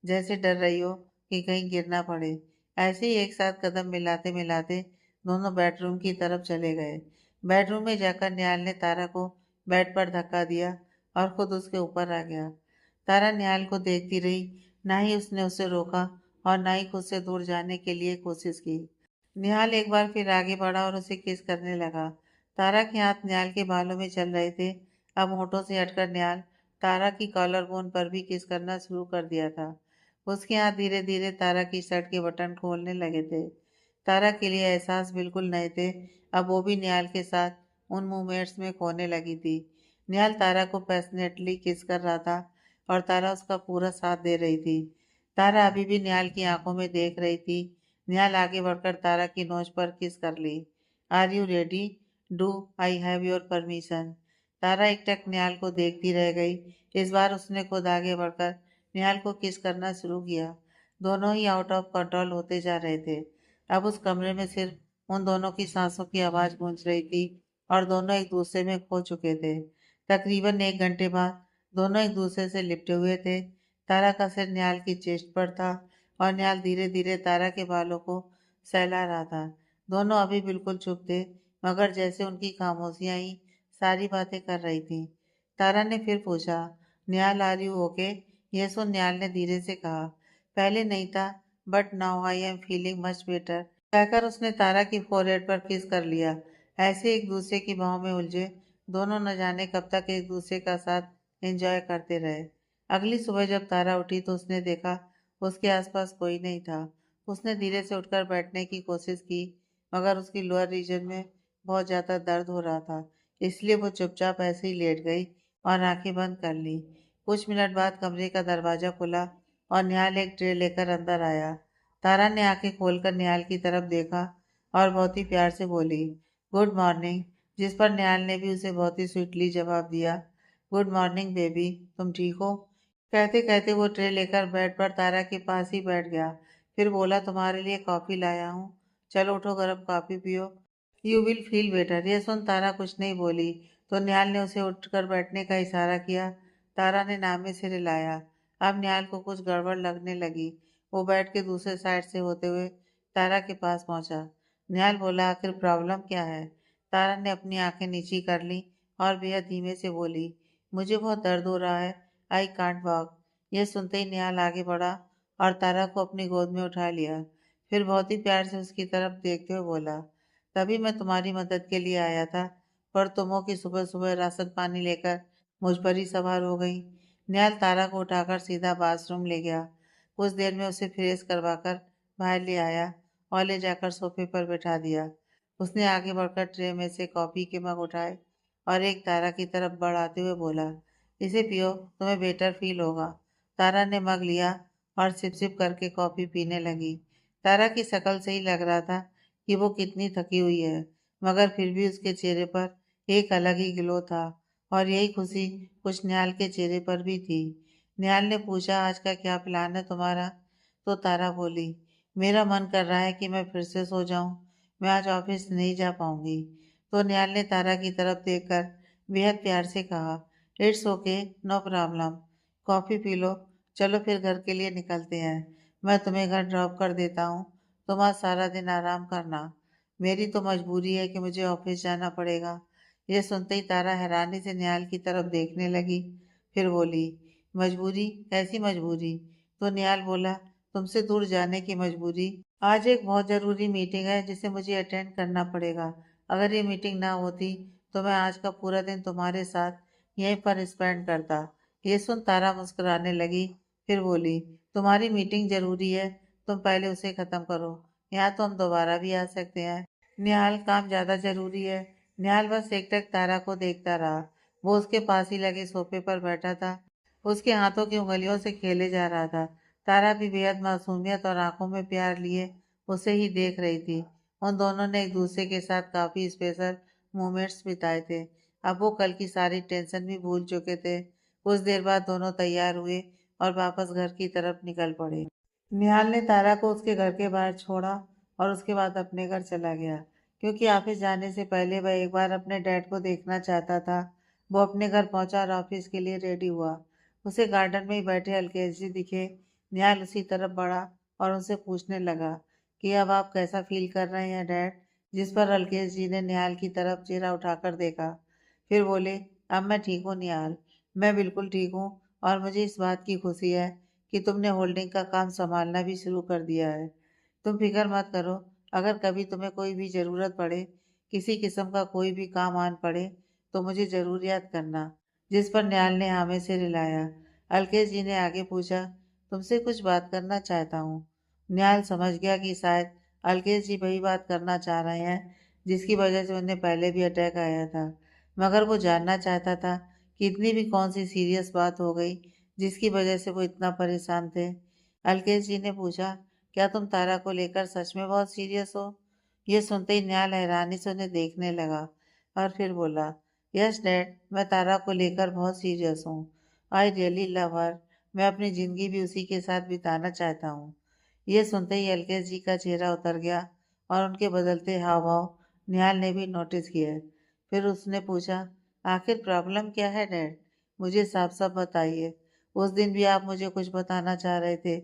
जैसे डर रही हो कि कहीं गिर ना पड़े। ऐसे ही एक साथ कदम मिलाते मिलाते दोनों बेडरूम की तरफ चले गए। बेडरूम में जाकर निहाल ने तारा को बेड पर धक्का दिया और खुद उसके ऊपर आ गया। तारा निहाल को देखती रही। ना ही उसने उसे रोका और ना ही खुद से दूर जाने के लिए कोशिश की। निहाल एक बार फिर आगे बढ़ा और उसे किस करने लगा। तारा के हाथ निहाल के बालों में चल रहे थे। अब होठों से हटकर निहाल तारा की कॉलर बोन पर भी किस करना शुरू कर दिया था। उसके हाथ धीरे धीरे तारा की शर्ट के बटन खोलने लगे थे। तारा के लिए एहसास बिल्कुल नए थे। अब वो भी निहाल के साथ उन मूवमेंट्स में खोने लगी थी। निहाल तारा को पैशनेटली किस कर रहा था और तारा उसका पूरा साथ दे रही थी। तारा अभी भी निहाल की आंखों में देख रही थी। निहाल आगे बढ़कर तारा की नोच पर किस कर ली। Are you ready? Do I have your permission? Tara एकटक निहाल को देखती रह गई। इस बार उसने खुद आगे बढ़कर निहाल को किस करना शुरू किया। दोनों ही आउट ऑफ कंट्रोल होते जा रहे थे। अब उस कमरे में सिर्फ उन दोनों की सांसों की आवाज गूंज रही थी और दोनों एक दूसरे में खो चुके थे। तकरीबन 1 घंटे बाद दोनों एक दूसरे से लिपटे हुए थे। तारा का सिर निहाल की चेस्ट पर था और निहाल धीरे धीरे तारा के बालों को सहला रहा था। दोनों अभी बिल्कुल चुप थे, मगर जैसे उनकी खामोशियां ही सारी बातें कर रही थी। तारा ने फिर पूछा, निहाल आर यू ओके? यह सुन निहाल ने धीरे से कहा, पहले नहीं था, but now I am feeling much better. कहकर उसने तारा की फोरहेड पर किस कर लिया। ऐसे एक दूसरे की बाहों में उलझे दोनों न जाने कब तक एक दूसरे का साथ एंजॉय करते रहे। अगली सुबह जब तारा उठी तो उसने देखा उसके आसपास कोई नहीं था। उसने धीरे से उठकर बैठने की कोशिश की, मगर उसकी लोअर रीजन में बहुत ज्यादा दर्द हो रहा था। इसलिए वो चुपचाप ऐसे ही लेट गई और आंखें बंद कर ली। कुछ मिनट बाद कमरे का दरवाजा खुला और निहाल एक ट्रे लेकर अंदर आया। तारा ने आंखें खोलकर निहाल की तरफ देखा और बहुत ही प्यार से बोली, गुड मॉर्निंग। जिस पर निहाल ने भी उसे बहुत ही स्वीटली जवाब दिया, गुड मॉर्निंग बेबी, तुम ठीक हो? कहते कहते वो ट्रे लेकर बेड पर तारा के पास ही बैठ गया। फिर बोला, तुम्हारे लिए कॉफी लाया हूँ, चलो उठो गर्म कॉफी पियो, यू विल फील बेटर। यह सुन तारा कुछ नहीं बोली तो निहाल ने उसे उठकर बैठने का इशारा किया। तारा ने नामे से रिलाया। अब निहाल को कुछ गड़बड़ लगने लगी। वो बेड के दूसरे साइड से होते हुए तारा के पास पहुंचा। निहाल बोला, आखिर प्रॉब्लम क्या है? तारा ने अपनी आंखें नीची कर ली और बेहद धीमे से बोली, मुझे बहुत दर्द हो रहा है, आई कांट वॉक। यह सुनते ही निहाल आगे बढ़ा और तारा को अपनी गोद में उठा लिया। फिर बहुत ही प्यार से उसकी तरफ देखते हुए बोला, तभी मैं तुम्हारी मदद के लिए आया था, पर तुम हो कि सुबह सुबह राशन पानी लेकर मुझ पर ही सवार हो गई। निहाल तारा को उठाकर सीधा बाथरूम ले गया। कुछ देर में उसे फ्रेश करवाकर बाहर ले आया और ले जाकर सोफे पर बैठा दिया। उसने आगे बढ़कर ट्रे में से कॉफी के मग उठाए और एक तारा की तरफ बढ़ाते हुए बोला, इसे पियो, तुम्हें बेटर फील होगा। तारा ने मग लिया और सिप सिप करके कॉफी पीने लगी। तारा की शक्ल से ही लग रहा था कि वो कितनी थकी हुई है, मगर फिर भी उसके चेहरे पर एक अलग ही ग्लो था और यही खुशी कुछ निहाल के चेहरे पर भी थी। निहाल ने पूछा, आज का क्या प्लान है तुम्हारा? तो तारा बोली, मेरा मन कर रहा है कि मैं फिर से सो जाऊं। मैं आज ऑफिस नहीं जा पाऊंगी। तो निहाल ने तारा की तरफ देखकर बेहद प्यार से कहा, it's okay, no problem. Coffee पी लो, चलो फिर घर के लिए निकलते हैं। मैं तुम्हें घर ड्रॉप कर देता हूँ। तुम आज सारा दिन आराम करना। मेरी तो मजबूरी है कि मुझे ऑफिस जाना पड़ेगा। यह सुनते ही तारा हैरानी से निहाल की तरफ देखने लगी। फिर बोली, मजबूरी? कैसी मजबूरी? तो निहाल बोला, तुमसे दूर जाने की मजबूरी। आज एक बहुत ज़रूरी मीटिंग है जिसे मुझे अटेंड करना पड़ेगा। अगर ये मीटिंग ना होती तो मैं आज का पूरा दिन तुम्हारे साथ यहीं पर स्पेंड करता। ये सुन तारा मुस्कुराने लगी। फिर बोली, तुम्हारी मीटिंग ज़रूरी है, तुम पहले उसे ख़त्म करो। यहाँ तो हम दोबारा भी आ सकते हैं। निहाल, काम ज़्यादा ज़रूरी है। निहाल बस एकटक तारा को देखता रहा। वो उसके पास ही लगे सोफे पर बैठा था, उसके हाथों की उंगलियों से खेले जा रहा था। तारा भी बेहद मासूमियत और आंखों में प्यार लिए उसे ही देख रही थी। उन दोनों ने एक दूसरे के साथ काफी स्पेशल मोमेंट्स बिताए थे। अब वो कल की सारी टेंशन भी भूल चुके थे। कुछ देर बाद दोनों तैयार हुए और वापस घर की तरफ निकल पड़े। निहाल ने तारा को उसके घर के बाहर छोड़ा और उसके बाद अपने घर चला गया, क्योंकि ऑफिस जाने से पहले वह एक बार अपने डैड को देखना चाहता था। वो अपने घर पहुंचा और ऑफिस के लिए रेडी हुआ। उसे गार्डन में ही बैठे अलकेश जी दिखे। निहाल उसी तरफ बढ़ा और उनसे पूछने लगा कि अब आप कैसा फील कर रहे हैं डैड? जिस पर अलकेश जी ने निहाल की तरफ चेहरा उठाकर देखा। फिर बोले, अब मैं ठीक हूँ निहाल, मैं बिल्कुल ठीक हूँ। और मुझे इस बात की खुशी है कि तुमने होल्डिंग का काम संभालना भी शुरू कर दिया है। तुम फिक्र मत करो, अगर कभी तुम्हें कोई भी ज़रूरत पड़े, किसी किस्म का कोई भी काम आन पड़े, तो मुझे ज़रूर याद करना। जिस पर निहाल ने हामी से रिलाया। अलकेश जी ने आगे पूछा, तुमसे कुछ बात करना चाहता हूँ। निहाल समझ गया कि शायद अलकेश जी वही बात करना चाह रहे हैं जिसकी वजह से उन्हें पहले भी अटैक आया था, मगर वो जानना चाहता था कि इतनी भी कौन सी सीरियस बात हो गई जिसकी वजह से वो इतना परेशान थे। अलकेश जी ने पूछा, क्या तुम तारा को लेकर सच में बहुत सीरियस हो? ये सुनते ही निहाल हैरानी से उन्हें देखने लगा और फिर बोला, यस डैड, मैं तारा को लेकर बहुत सीरियस हूँ। आई रियली लव हर। मैं अपनी ज़िंदगी भी उसी के साथ बिताना चाहता हूँ। ये सुनते ही अलकेश जी का चेहरा उतर गया और उनके बदलते हाव भाव निहाल ने भी नोटिस किए। फिर उसने पूछा, आखिर प्रॉब्लम क्या है डैड? मुझे साफ साफ बताइए। उस दिन भी आप मुझे कुछ बताना चाह रहे थे,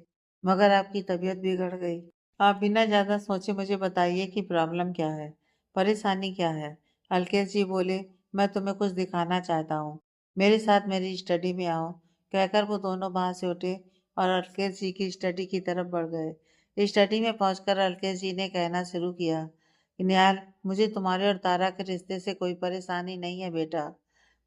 मगर आपकी तबीयत बिगड़ गई। आप बिना ज़्यादा सोचे मुझे बताइए कि प्रॉब्लम क्या है, परेशानी क्या है। अलकेश जी बोले, मैं तुम्हें कुछ दिखाना चाहता हूँ, मेरे साथ मेरी स्टडी में आओ। कहकर वो दोनों वहाँ से उठे और अलकेश जी की स्टडी की तरफ बढ़ गए। स्टडी में पहुंचकर अलकेश जी ने कहना शुरू किया, निहाल, मुझे तुम्हारे और तारा के रिश्ते से कोई परेशानी नहीं है बेटा।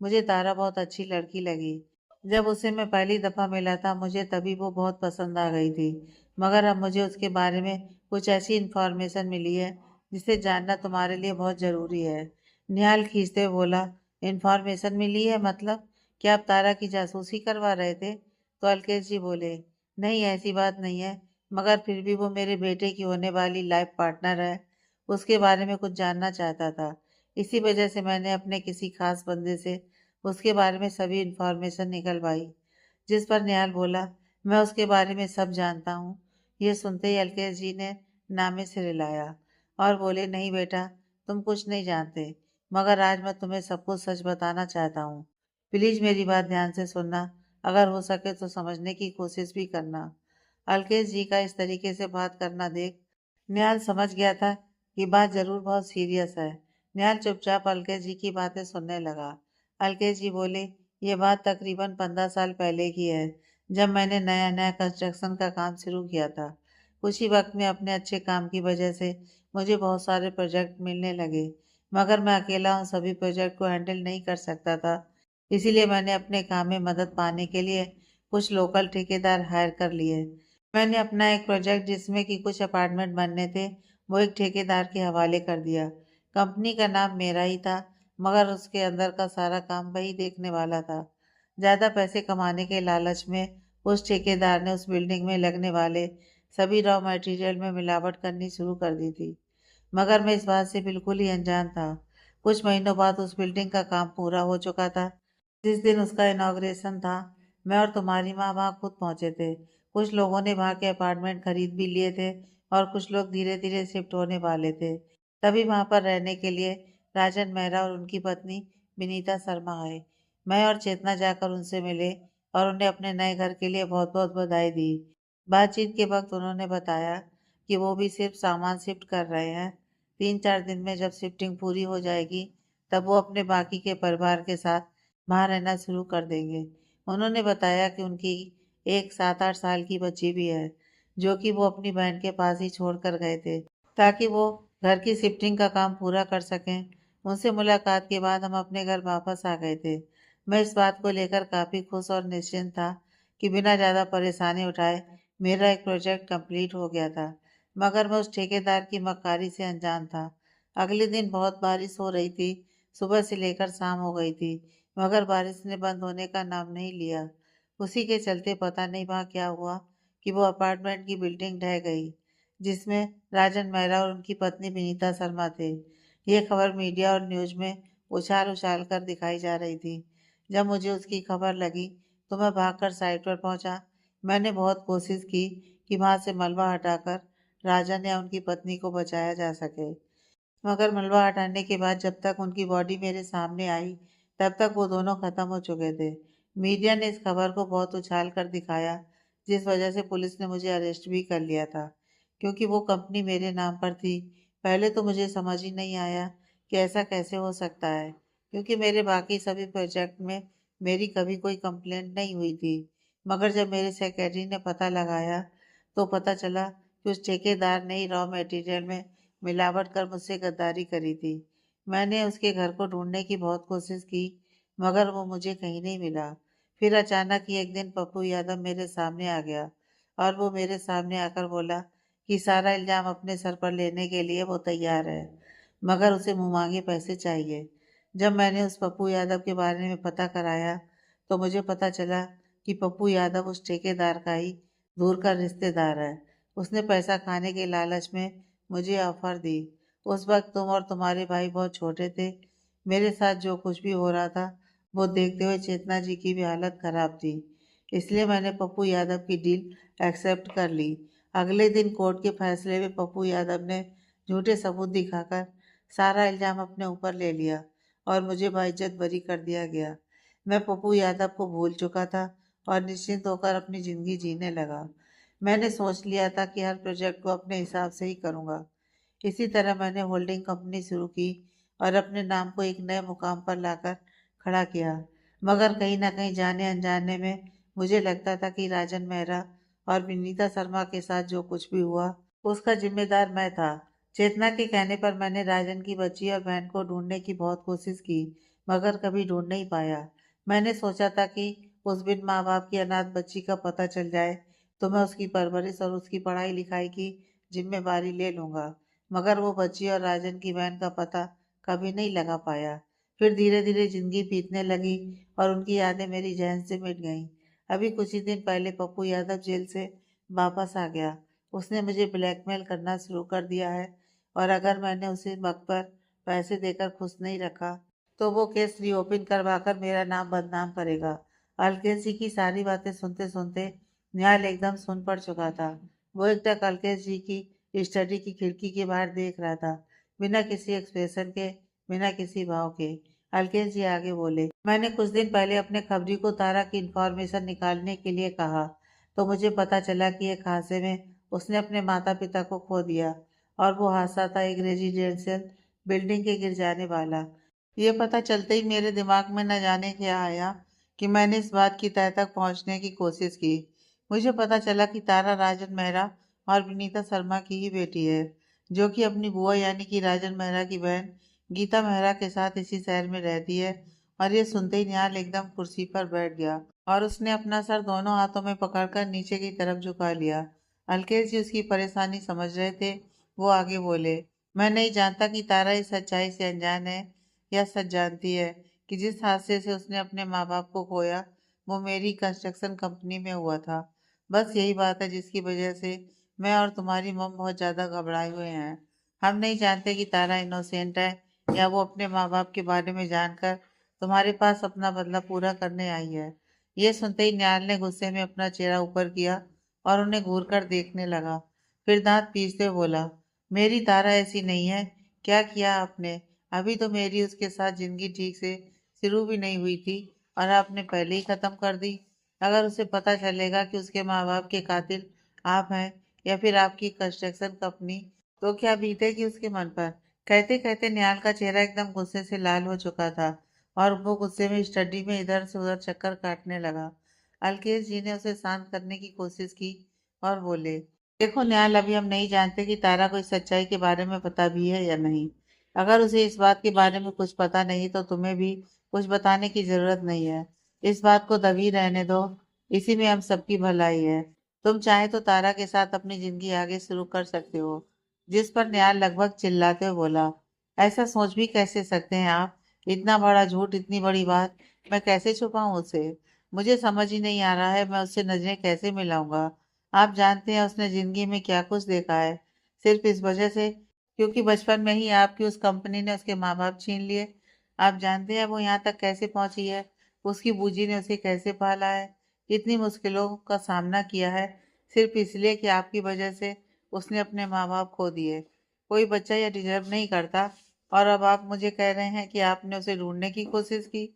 मुझे तारा बहुत अच्छी लड़की लगी। जब उसे मैं पहली दफ़ा मिला था मुझे तभी वो बहुत पसंद आ गई थी, मगर अब मुझे उसके बारे में कुछ ऐसी इन्फॉर्मेशन मिली है जिसे जानना तुम्हारे लिए बहुत ज़रूरी है। निहाल खींचते हुए बोला, इन्फॉर्मेशन मिली है मतलब? क्या आप तारा की जासूसी करवा रहे थे? तो अलकेश जी बोले, नहीं ऐसी बात नहीं है, मगर फिर भी वो मेरे बेटे की होने वाली लाइफ पार्टनर है, उसके बारे में कुछ जानना चाहता था। इसी वजह से मैंने अपने किसी खास बंदे से उसके बारे में सभी इन्फॉर्मेशन निकलवाई। जिस पर निहाल बोला, मैं उसके बारे में सब जानता हूँ। ये सुनते ही अलकेश जी ने नामे से रिलाया और बोले, नहीं बेटा, तुम कुछ नहीं जानते, मगर आज मैं तुम्हें सब कुछ सच बताना चाहता हूँ। प्लीज मेरी बात ध्यान से सुनना, अगर हो सके तो समझने की कोशिश भी करना। अलकेश जी का इस तरीके से बात करना देख निहाल समझ गया था कि बात जरूर बहुत सीरियस है। निहाल चुपचाप अलकेश जी की बातें सुनने लगा। अलकेश जी बोले, ये बात तकरीबन 15 साल पहले की है, जब मैंने नया नया कंस्ट्रक्शन का काम शुरू किया था। कुछ ही वक्त में अपने अच्छे काम की वजह से मुझे बहुत सारे प्रोजेक्ट मिलने लगे, मगर मैं अकेला उन सभी प्रोजेक्ट को हैंडल नहीं कर सकता था। इसीलिए मैंने अपने काम में मदद पाने के लिए कुछ लोकल ठेकेदार हायर कर लिए। मैंने अपना एक प्रोजेक्ट जिसमें कि कुछ अपार्टमेंट बनने थे, वो एक ठेकेदार के हवाले कर दिया। कंपनी का नाम मेरा ही था, मगर उसके अंदर का सारा काम वही देखने वाला था। ज़्यादा पैसे कमाने के लालच में उस ठेकेदार ने उस बिल्डिंग में लगने वाले सभी रॉ मटेरियल में मिलावट करनी शुरू कर दी थी। मगर मैं इस बात से बिल्कुल ही अनजान था। कुछ महीनों बाद उस बिल्डिंग का काम पूरा हो चुका था। जिस दिन उसका इनॉग्रेशन था, मैं और तुम्हारी माँ वहाँ खुद पहुँचे थे। कुछ लोगों ने वहाँ के अपार्टमेंट खरीद भी लिए थे और कुछ लोग धीरे धीरे शिफ्ट होने वाले थे। तभी वहाँ पर रहने के लिए राजन मेहरा और उनकी पत्नी विनीता शर्मा आए। मैं और चेतना जाकर उनसे मिले और उन्हें अपने नए घर के लिए बहुत बहुत बधाई दी। बातचीत के वक्त उन्होंने बताया कि वो भी सिर्फ सामान शिफ्ट कर रहे हैं। 3-4 दिन में जब शिफ्टिंग पूरी हो जाएगी, तब वो अपने बाकी के परिवार के साथ वहाँ रहना शुरू कर देंगे। उन्होंने बताया कि उनकी एक 7-8 साल की बच्ची भी है, जो कि वो अपनी बहन के पास ही छोड़ कर गए थे, ताकि वो घर की शिफ्टिंग का काम पूरा कर सकें। उनसे मुलाकात के बाद हम अपने घर वापस आ गए थे। मैं इस बात को लेकर काफ़ी खुश और निश्चिंत था कि बिना ज़्यादा परेशानी उठाए मेरा एक प्रोजेक्ट कंप्लीट हो गया था। मगर मैं उस ठेकेदार की मक्कारी से अनजान था। अगले दिन बहुत बारिश हो रही थी। सुबह से लेकर शाम हो गई थी, मगर बारिश ने बंद होने का नाम नहीं लिया। उसी के चलते पता नहीं वहाँ क्या हुआ कि वो अपार्टमेंट की बिल्डिंग ढह गई, जिसमें राजन मेहरा और उनकी पत्नी विनीता शर्मा थे। ये खबर मीडिया और न्यूज़ में उछाल उछाल कर दिखाई जा रही थी। जब मुझे उसकी खबर लगी, तो मैं भागकर साइट पर पहुंचा। मैंने बहुत कोशिश की कि वहां से मलबा हटाकर राजन या उनकी पत्नी को बचाया जा सके, मगर मलबा हटाने के बाद जब तक उनकी बॉडी मेरे सामने आई, तब तक वो दोनों खत्म हो चुके थे। मीडिया ने इस खबर को बहुत उछाल कर दिखाया, जिस वजह से पुलिस ने मुझे अरेस्ट भी कर लिया था, क्योंकि वो कंपनी मेरे नाम पर थी। पहले तो मुझे समझ ही नहीं आया कि ऐसा कैसे हो सकता है, क्योंकि मेरे बाकी सभी प्रोजेक्ट में मेरी कभी कोई कंप्लेंट नहीं हुई थी। मगर जब मेरे सेक्रेटरी ने पता लगाया, तो पता चला कि उस ठेकेदार ने ही रॉ मटेरियल में मिलावट कर मुझसे गद्दारी करी थी। मैंने उसके घर को ढूंढने की बहुत कोशिश की, मगर वो मुझे कहीं नहीं मिला। फिर अचानक ही एक दिन पप्पू यादव मेरे सामने आ गया और वो मेरे सामने आकर बोला कि सारा इल्जाम अपने सर पर लेने के लिए वो तैयार है, मगर उसे मुँह-मांगे पैसे चाहिए। जब मैंने उस पप्पू यादव के बारे में पता कराया, तो मुझे पता चला कि पप्पू यादव उस ठेकेदार का ही दूर का रिश्तेदार है। उसने पैसा खाने के लालच में मुझे ऑफर दी। उस वक्त तुम और तुम्हारे भाई बहुत छोटे थे। मेरे साथ जो कुछ भी हो रहा था, वो देखते हुए चेतना जी की भी हालत खराब थी। इसलिए मैंने पप्पू यादव की डील एक्सेप्ट कर ली। अगले दिन कोर्ट के फैसले में पप्पू यादव ने झूठे सबूत दिखाकर सारा इल्जाम अपने ऊपर ले लिया और मुझे बाइज्जत बरी कर दिया गया। मैं पप्पू यादव को भूल चुका था और निश्चिंत होकर अपनी ज़िंदगी जीने लगा। मैंने सोच लिया था कि हर प्रोजेक्ट को अपने हिसाब से ही करूँगा। इसी तरह मैंने होल्डिंग कंपनी शुरू की और अपने नाम को एक नए मुकाम पर लाकर खड़ा किया। मगर कहीं न कहीं जाने अनजाने में मुझे लगता था कि राजन मेहरा और विनीता शर्मा के साथ जो कुछ भी हुआ, उसका जिम्मेदार मैं था। चेतना के कहने पर मैंने राजन की बच्ची और बहन को ढूंढने की बहुत कोशिश की, मगर कभी ढूंढ नहीं पाया। मैंने सोचा था कि उस बिन माँ बाप की अनाथ बच्ची का पता चल जाए, तो मैं उसकी परवरिश और उसकी पढ़ाई लिखाई की जिम्मेवारी ले लूँगा। मगर वो बच्ची और राजन की बहन का पता कभी नहीं लगा पाया। फिर धीरे धीरे जिंदगी बीतने लगी और उनकी यादें मेरी जहन से मिट गईं। अभी कुछ ही दिन पहले पप्पू यादव जेल से वापस आ गया। उसने मुझे ब्लैकमेल करना शुरू कर दिया है और अगर मैंने उसे वक्त पर पैसे देकर खुश नहीं रखा, तो वो केस रीओपन करवाकर मेरा नाम बदनाम करेगा। अलकेश जी की सारी बातें सुनते सुनते न्याय एकदम सुन पड़ चुका था। वो एकटक अलकेश जी की स्टडी की खिड़की के बाहर देख रहा था, बिना किसी एक्सप्रेशन के, बिना किसी भाव के। अलकेश जी आगे बोले, मैंने कुछ दिन पहले अपने खबरी को तारा की इंफॉर्मेशन निकालने के लिए कहा, तो मुझे पता चला कि एक हादसे में उसने अपने माता पिता को खो दिया और वो हादसा था एक रेजिडेंशियल बिल्डिंग के गिर जाने वाला। ये पता चलते ही मेरे दिमाग में न जाने क्या आया कि मैंने इस बात की तह तक पहुंचने की कोशिश की। मुझे पता चला कि तारा राजन मेहरा और विनीता शर्मा की ही बेटी है, जो कि अपनी बुआ यानी कि राजन मेहरा की बहन गीता मेहरा के साथ इसी शहर में रहती है। और ये सुनते ही निहाल एकदम कुर्सी पर बैठ गया और उसने अपना सर दोनों हाथों में पकड़कर नीचे की तरफ झुका लिया। अलकेश जी उसकी परेशानी समझ रहे थे। वो आगे बोले, मैं नहीं जानता कि तारा इस सच्चाई से अनजान है या सच जानती है कि जिस हादसे से उसने अपने माँ बाप को खोया वो मेरी कंस्ट्रक्शन कंपनी में हुआ था। बस यही बात है जिसकी वजह से मैं और तुम्हारी मम बहुत ज्यादा घबराए हुए हैं। हम नहीं जानते कि तारा इनोसेंट है या वो अपने माँ बाप के बारे में जानकर तुम्हारे पास अपना बदला पूरा करने आई है। ये सुनते ही न्याल ने गुस्से में अपना चेहरा ऊपर किया और उन्हें घूर कर देखने लगा। फिर दांत पीसते हुए बोला, मेरी तारा ऐसी नहीं है। क्या किया आपने? अभी तो मेरी उसके साथ जिंदगी ठीक से शुरू भी नहीं हुई थी और आपने पहले ही खत्म कर दी। अगर उसे पता चलेगा कि उसके माँ बाप के कातिल आप हैं या फिर आपकी कंस्ट्रक्शन कंपनी, तो क्या बीतेगी उसके मन पर? कहते कहते निहाल का चेहरा एकदम गुस्से से लाल हो चुका था और वो गुस्से में स्टडी में इधर से उधर चक्कर काटने लगा। अलकेश जी ने उसे शांत करने की कोशिश की और बोले, देखो न्याल, अभी हम नहीं जानते कि तारा को इस सच्चाई के बारे में पता भी है या नहीं। अगर उसे इस बात के बारे में कुछ पता नहीं तो तुम्हें भी कुछ बताने की जरूरत नहीं है। इस बात को दबी रहने दो, इसी में हम सबकी भलाई है। तुम चाहे तो तारा के साथ अपनी जिंदगी आगे शुरू कर सकते हो। जिस पर न्याल लगभग चिल्लाते हुए बोला, ऐसा सोच भी कैसे सकते हैं आप? इतना बड़ा झूठ, इतनी बड़ी बात मैं कैसे छुपाऊं उसे? मुझे समझ ही नहीं आ रहा है मैं उससे नजरें कैसे मिलाऊंगा। आप जानते हैं उसने जिंदगी में क्या कुछ देखा है, सिर्फ इस वजह से क्योंकि बचपन में ही आपकी उस कंपनी ने उसके माँ बाप छीन लिए। आप जानते हैं वो यहाँ तक कैसे पहुंची है, उसकी बूजी ने उसे कैसे पाला है, कितनी मुश्किलों का सामना किया है, सिर्फ इसलिए कि आपकी वजह से उसने अपने माँ बाप खो दिए। कोई बच्चा यह डिजर्व नहीं करता। और अब आप मुझे कह रहे हैं कि आपने उसे ढूंढने की कोशिश की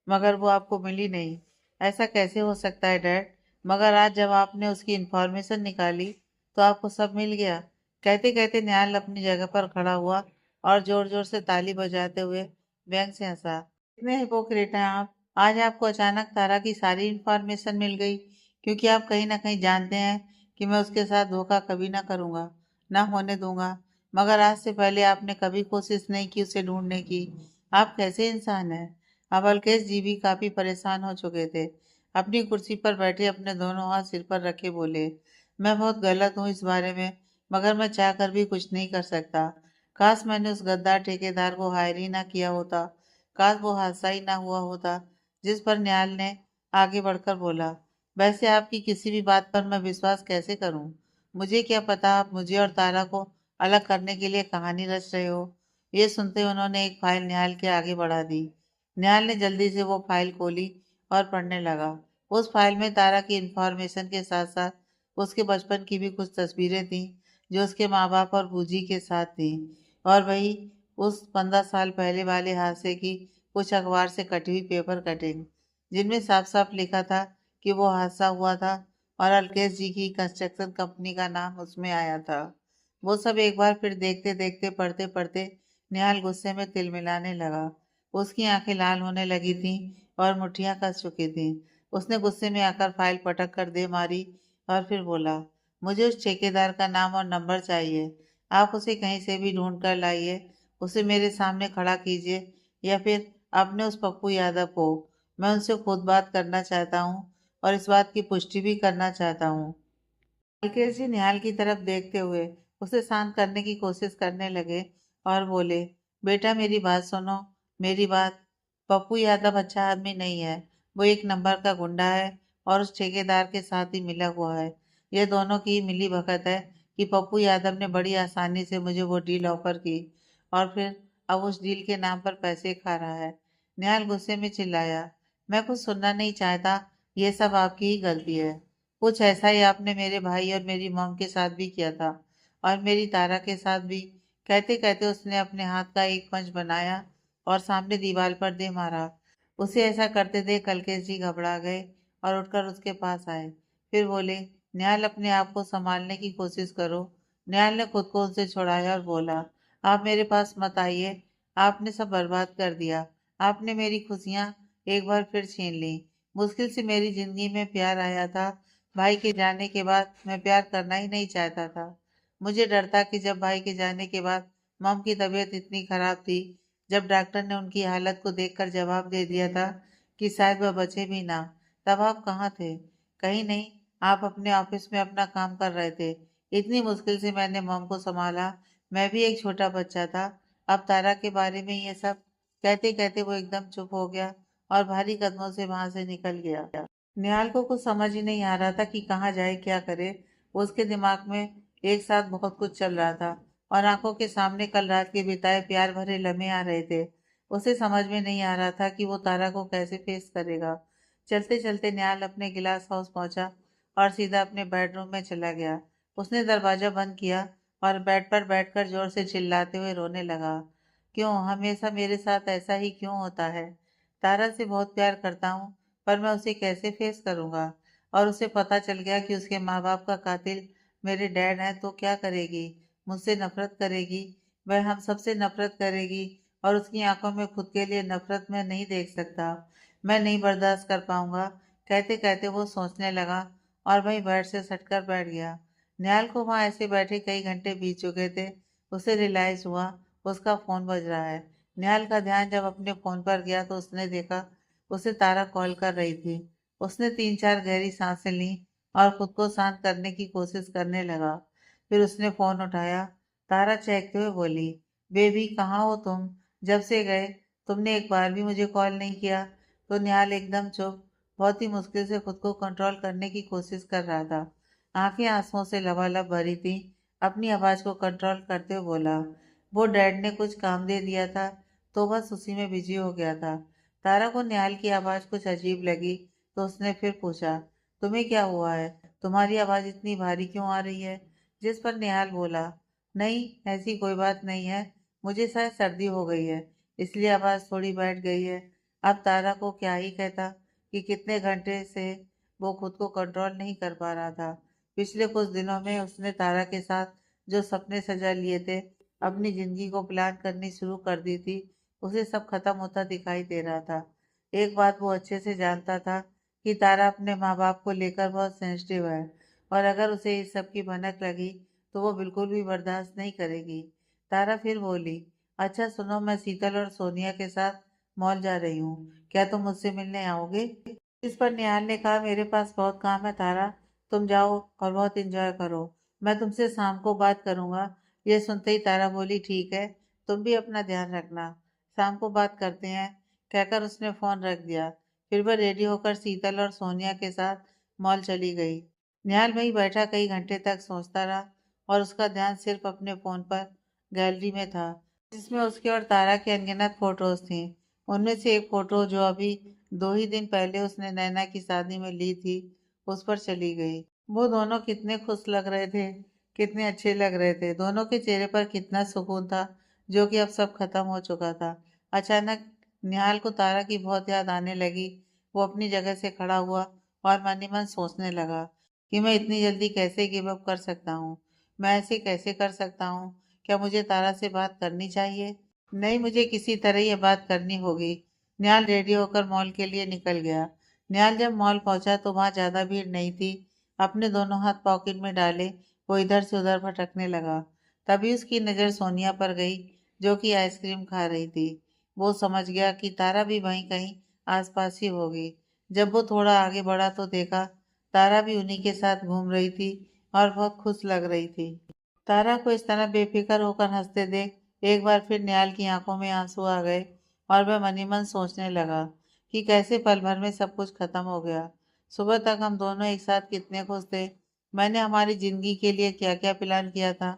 मगर वो आपको मिली नहीं। ऐसा कैसे हो सकता है डैड? मगर आज जब आपने उसकी इंफॉर्मेशन निकाली तो आपको सब मिल गया। कहते कहते न्यायल अपनी जगह पर खड़ा हुआ और जोर जोर से ताली बजाते हुए व्यंग से हंसा। इतने हिपोक्रेट हैं आप। आज आपको अचानक तारा की सारी इंफॉर्मेशन मिल गई क्योंकि आप कहीं ना कहीं जानते हैं कि मैं उसके साथ धोखा कभी ना करूंगा, ना होने दूंगा। मगर आज से पहले आपने कभी कोशिश नहीं की उसे ढूंढने की। आप कैसे इंसान हैं? अब अलकेश जी भी काफी परेशान हो चुके थे। अपनी कुर्सी पर बैठे अपने दोनों हाथ सिर पर रखे बोले, मैं बहुत गलत हूँ इस बारे में, मगर मैं चाह कर भी कुछ नहीं कर सकता। काश मैंने उस गद्दार ठेकेदार को हायर ही ना किया होता। काश वो हादसा ही ना हुआ होता। जिस पर न्याल ने आगे बढ़कर बोला, वैसे आपकी किसी भी बात पर मैं विश्वास कैसे करूं? मुझे क्या पता आप मुझे और तारा को अलग करने के लिए कहानी रच रहे हो। ये सुनते उन्होंने एक फाइल निहाल के आगे बढ़ा दी। निहाल ने जल्दी से वो फाइल खोली और पढ़ने लगा। उस फाइल में तारा की इंफॉर्मेशन के साथ साथ उसके बचपन की भी कुछ तस्वीरें थीं जो उसके माँ बाप और बूजी के साथ थीं। और वही उस 15 साल पहले वाले हादसे की कुछ अखबार से कटी हुई पेपर कटिंग जिनमें साफ साफ लिखा था कि वो हादसा हुआ था और अलकेश जी की कंस्ट्रक्शन कंपनी का नाम उसमें आया था। वो सब एक बार फिर देखते देखते पढ़ते पढ़ते निहाल गुस्से में तिलमिलाने लगा। उसकी आंखें लाल होने लगी थीं और मुट्ठियां कस चुकी थीं। उसने गुस्से में आकर फाइल पटक कर दे मारी और फिर बोला, मुझे उस ठेकेदार का नाम और नंबर चाहिए। आप उसे कहीं से भी ढूंढ कर लाइए, उसे मेरे सामने खड़ा कीजिए या फिर अपने उस पप्पू यादव को। मैं उनसे खुद बात करना चाहता हूँ और इस बात की पुष्टि भी करना चाहता हूँ। अलकेश जी निहाल की तरफ देखते हुए उसे शांत करने की कोशिश करने लगे और बोले, बेटा मेरी बात सुनो, मेरी बात। पप्पू यादव अच्छा आदमी नहीं है। वो एक नंबर का गुंडा है और उस ठेकेदार के साथ ही मिला हुआ है। ये दोनों की मिली भगत है कि पप्पू यादव ने बड़ी आसानी से मुझे वो डील ऑफर की और फिर अब उस डील के नाम पर पैसे खा रहा है। निहाल गुस्से में चिल्लाया, मैं कुछ सुनना नहीं चाहता। ये सब आपकी ही गलती है। कुछ ऐसा ही आपने मेरे भाई और मेरी मॉम के साथ भी किया था और मेरी तारा के साथ भी। कहते कहते उसने अपने हाथ का एक पंच बनाया और सामने दीवार पर दे मारा। उसे ऐसा करते देख कलकेश जी घबरा गए और उठकर उसके पास आए। फिर बोले, निहाल अपने आप को संभालने की कोशिश करो। निहाल ने खुद को उनसे छुड़ाया और बोला, आप मेरे पास मत आइए। आपने सब बर्बाद कर दिया। आपने मेरी खुशियां एक बार फिर छीन ली। मुश्किल से मेरी जिंदगी में प्यार आया था। भाई के जाने के बाद मैं प्यार करना ही नहीं चाहता था। मुझे डर था कि जब भाई के जाने के बाद मॉम की तबीयत इतनी खराब थी, जब डॉक्टर ने उनकी हालत को देखकर जवाब दे दिया था कि शायद वह बचे भी ना, तब आप कहाँ थे? कहीं नहीं, आप अपने ऑफिस में अपना काम कर रहे थे। इतनी मुश्किल से मैंने मॉम को संभाला। मैं भी एक छोटा बच्चा था। अब तारा के बारे में ये सब कहते कहते वो एकदम चुप हो गया और भारी कदमों से वहां से निकल गया। निहाल को कुछ समझ ही नहीं आ रहा था कि कहाँ जाए, क्या करे। उसके दिमाग में एक साथ बहुत कुछ चल रहा था और आंखों के सामने कल रात के बिताए प्यार भरे लम्हे आ रहे थे। उसे समझ में नहीं आ रहा था कि वो तारा को कैसे फेस करेगा। चलते चलते निहाल अपने गिलास हाउस पहुंचा और सीधा अपने बेडरूम में चला गया। उसने दरवाजा बंद किया और बेड पर बैठकर जोर से चिल्लाते हुए रोने लगा। क्यों हमेशा मेरे साथ ऐसा ही क्यों होता है? तारा से बहुत प्यार करता हूँ, पर मैं उसे कैसे फेस करूंगा? और उसे पता चल गया कि उसके माँ बाप का कातिल मेरे डैड हैं, तो क्या करेगी? मुझसे नफरत करेगी। वह हम सबसे नफरत करेगी और उसकी आंखों में खुद के लिए नफरत मैं नहीं देख सकता। मैं नहीं बर्दाश्त कर पाऊंगा। कहते कहते वो सोचने लगा और वहीं बेड से सटकर बैठ गया। निहाल को वहां ऐसे बैठे कई घंटे बीत चुके थे। उसे रियलाइज हुआ उसका फोन बज रहा है। निहाल का ध्यान जब अपने फोन पर गया तो उसने देखा उसे तारा कॉल कर रही थी। उसने 3-4 गहरी सांसें ली और खुद को शांत करने की कोशिश करने लगा। फिर उसने फोन उठाया। तारा चहकते हुए बोली, बेबी कहाँ हो तुम? जब से गए तुमने एक बार भी मुझे कॉल नहीं किया। तो निहाल एकदम चुप, बहुत ही मुश्किल से खुद को कंट्रोल करने की कोशिश कर रहा था। आंखें आंसुओं से लबालब भरी थी। अपनी आवाज को कंट्रोल करते हुए बोला, वो डैड ने कुछ काम दे दिया था तो बस उसी में बिजी हो गया था। तारा को निहाल की आवाज कुछ अजीब लगी तो उसने फिर पूछा, तुम्हें क्या हुआ है? तुम्हारी आवाज इतनी भारी क्यों आ रही है? जिस पर निहाल बोला, नहीं ऐसी कोई बात नहीं है, मुझे शायद सर्दी हो गई है इसलिए आवाज थोड़ी बैठ गई है। अब तारा को क्या ही कहता कि कितने घंटे से वो खुद को कंट्रोल नहीं कर पा रहा था। पिछले कुछ दिनों में उसने तारा के साथ जो सपने सजा लिए थे, अपनी जिंदगी को प्लान करनी शुरू कर दी थी, उसे सब खत्म होता दिखाई दे रहा था। एक बात वो अच्छे से जानता था कि तारा अपने माँ बाप को लेकर बहुत सेंसिटिव है और अगर उसे इस सब की भनक लगी तो वो बिल्कुल भी बर्दाश्त नहीं करेगी। तारा फिर बोली, अच्छा सुनो, मैं शीतल और सोनिया के साथ मॉल जा रही हूँ, क्या तुम मुझसे मिलने आओगे? इस पर निहाल ने कहा, मेरे पास बहुत काम है तारा, तुम जाओ और बहुत एंजॉय करो, मैं तुमसे शाम को बात करूंगा। ये सुनते ही तारा बोली, ठीक है, तुम भी अपना ध्यान रखना, शाम को बात करते हैं, कहकर उसने फोन रख दिया। फिर वह रेडी होकर शीतल और सोनिया के साथ मॉल चली गई। निहाल वहीं बैठा कई घंटे तक सोचता रहा और उसका ध्यान सिर्फ अपने फोन पर गैलरी में था, जिसमें उसके और तारा की अनगिनत फोटोज थी। उनमें से एक फोटो जो अभी 2 ही दिन पहले उसने नैना की शादी में ली थी, उस पर चली गई। वो दोनों कितने खुश लग रहे थे, कितने अच्छे लग रहे थे। दोनों के चेहरे पर कितना सुकून था, जो कि अब सब खत्म हो चुका था। अचानक निहाल को तारा की बहुत याद आने लगी। वो अपनी जगह से खड़ा हुआ और मन ही मन सोचने लगा कि मैं इतनी जल्दी कैसे गिव अप कर सकता हूँ। मैं ऐसे कैसे कर सकता हूँ? क्या मुझे तारा से बात करनी चाहिए? नहीं, मुझे किसी तरह ये बात करनी होगी। निहाल रेडी होकर मॉल के लिए निकल गया। निहाल जब मॉल पहुंचा तो वहां ज्यादा भीड़ नहीं थी। अपने दोनों हाथ पॉकेट में डाले वो इधर से उधर भटकने लगा। तभी उसकी नजर सोनिया पर गई, जो कि आइसक्रीम खा रही थी। वो समझ गया कि तारा भी वहीं कहीं आसपास ही होगी। जब वो थोड़ा आगे बढ़ा तो देखा तारा भी उन्हीं के साथ घूम रही थी और बहुत खुश लग रही थी। तारा को इस तरह बेफिक्र होकर हंसते देख एक बार फिर निहाल की आंखों में आंसू आ गए और वह मन ही मन सोचने लगा कि कैसे पल भर में सब कुछ खत्म हो गया। सुबह तक हम दोनों एक साथ कितने खुश थे। मैंने हमारी जिंदगी के लिए क्या क्या प्लान किया था।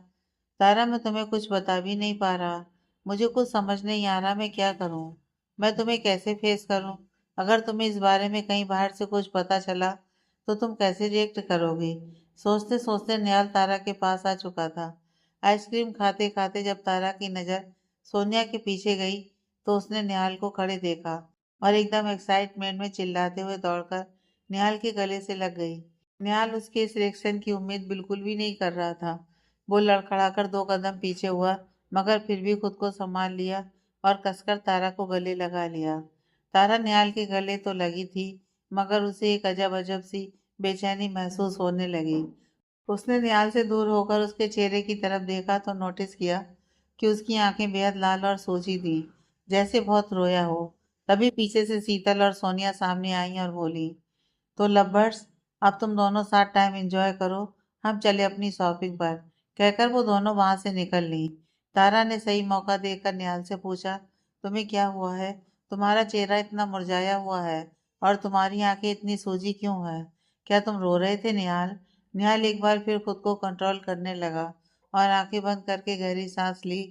तारा, मैं तुम्हें कुछ बता भी नहीं पा रहा। मुझे कुछ समझ नहीं आ रहा मैं क्या करूं। मैं तुम्हें कैसे फेस करूं? अगर तुम्हें इस बारे में कहीं बाहर से कुछ पता चला तो तुम कैसे रिएक्ट करोगी? सोचते सोचते निहाल तारा के पास आ चुका था। आइसक्रीम खाते खाते जब तारा की नजर सोनिया के पीछे गई तो उसने निहाल को खड़े देखा और एकदम एक्साइटमेंट में चिल्लाते हुए दौड़कर निहाल के गले से लग गई। निहाल उसके इस रिएक्शन की उम्मीद बिल्कुल भी नहीं कर रहा था। वो लड़खड़ाकर 2 कदम पीछे हुआ, मगर फिर भी खुद को संभाल लिया और कसकर तारा को गले लगा लिया। तारा निहाल के गले तो लगी थी, मगर उसे एक अजब अजब सी बेचैनी महसूस होने लगी। उसने निहाल से दूर होकर उसके चेहरे की तरफ देखा तो नोटिस किया कि उसकी आंखें बेहद लाल और सोजी थी, जैसे बहुत रोया हो। तभी पीछे से शीतल और सोनिया सामने आई और बोली, तो लवर्स, अब तुम दोनों साथ टाइम एंजॉय करो, हम चले अपनी शॉपिंग पर, कहकर वो दोनों वहां से निकल ली। तारा ने सही मौका देखकर निहाल से पूछा, तुम्हें क्या हुआ है? तुम्हारा चेहरा इतना मुरझाया हुआ है और तुम्हारी आंखें इतनी सूजी क्यों है? क्या तुम रो रहे थे निहाल? निहाल एक बार फिर खुद को कंट्रोल करने लगा और आंखें बंद करके गहरी सांस ली।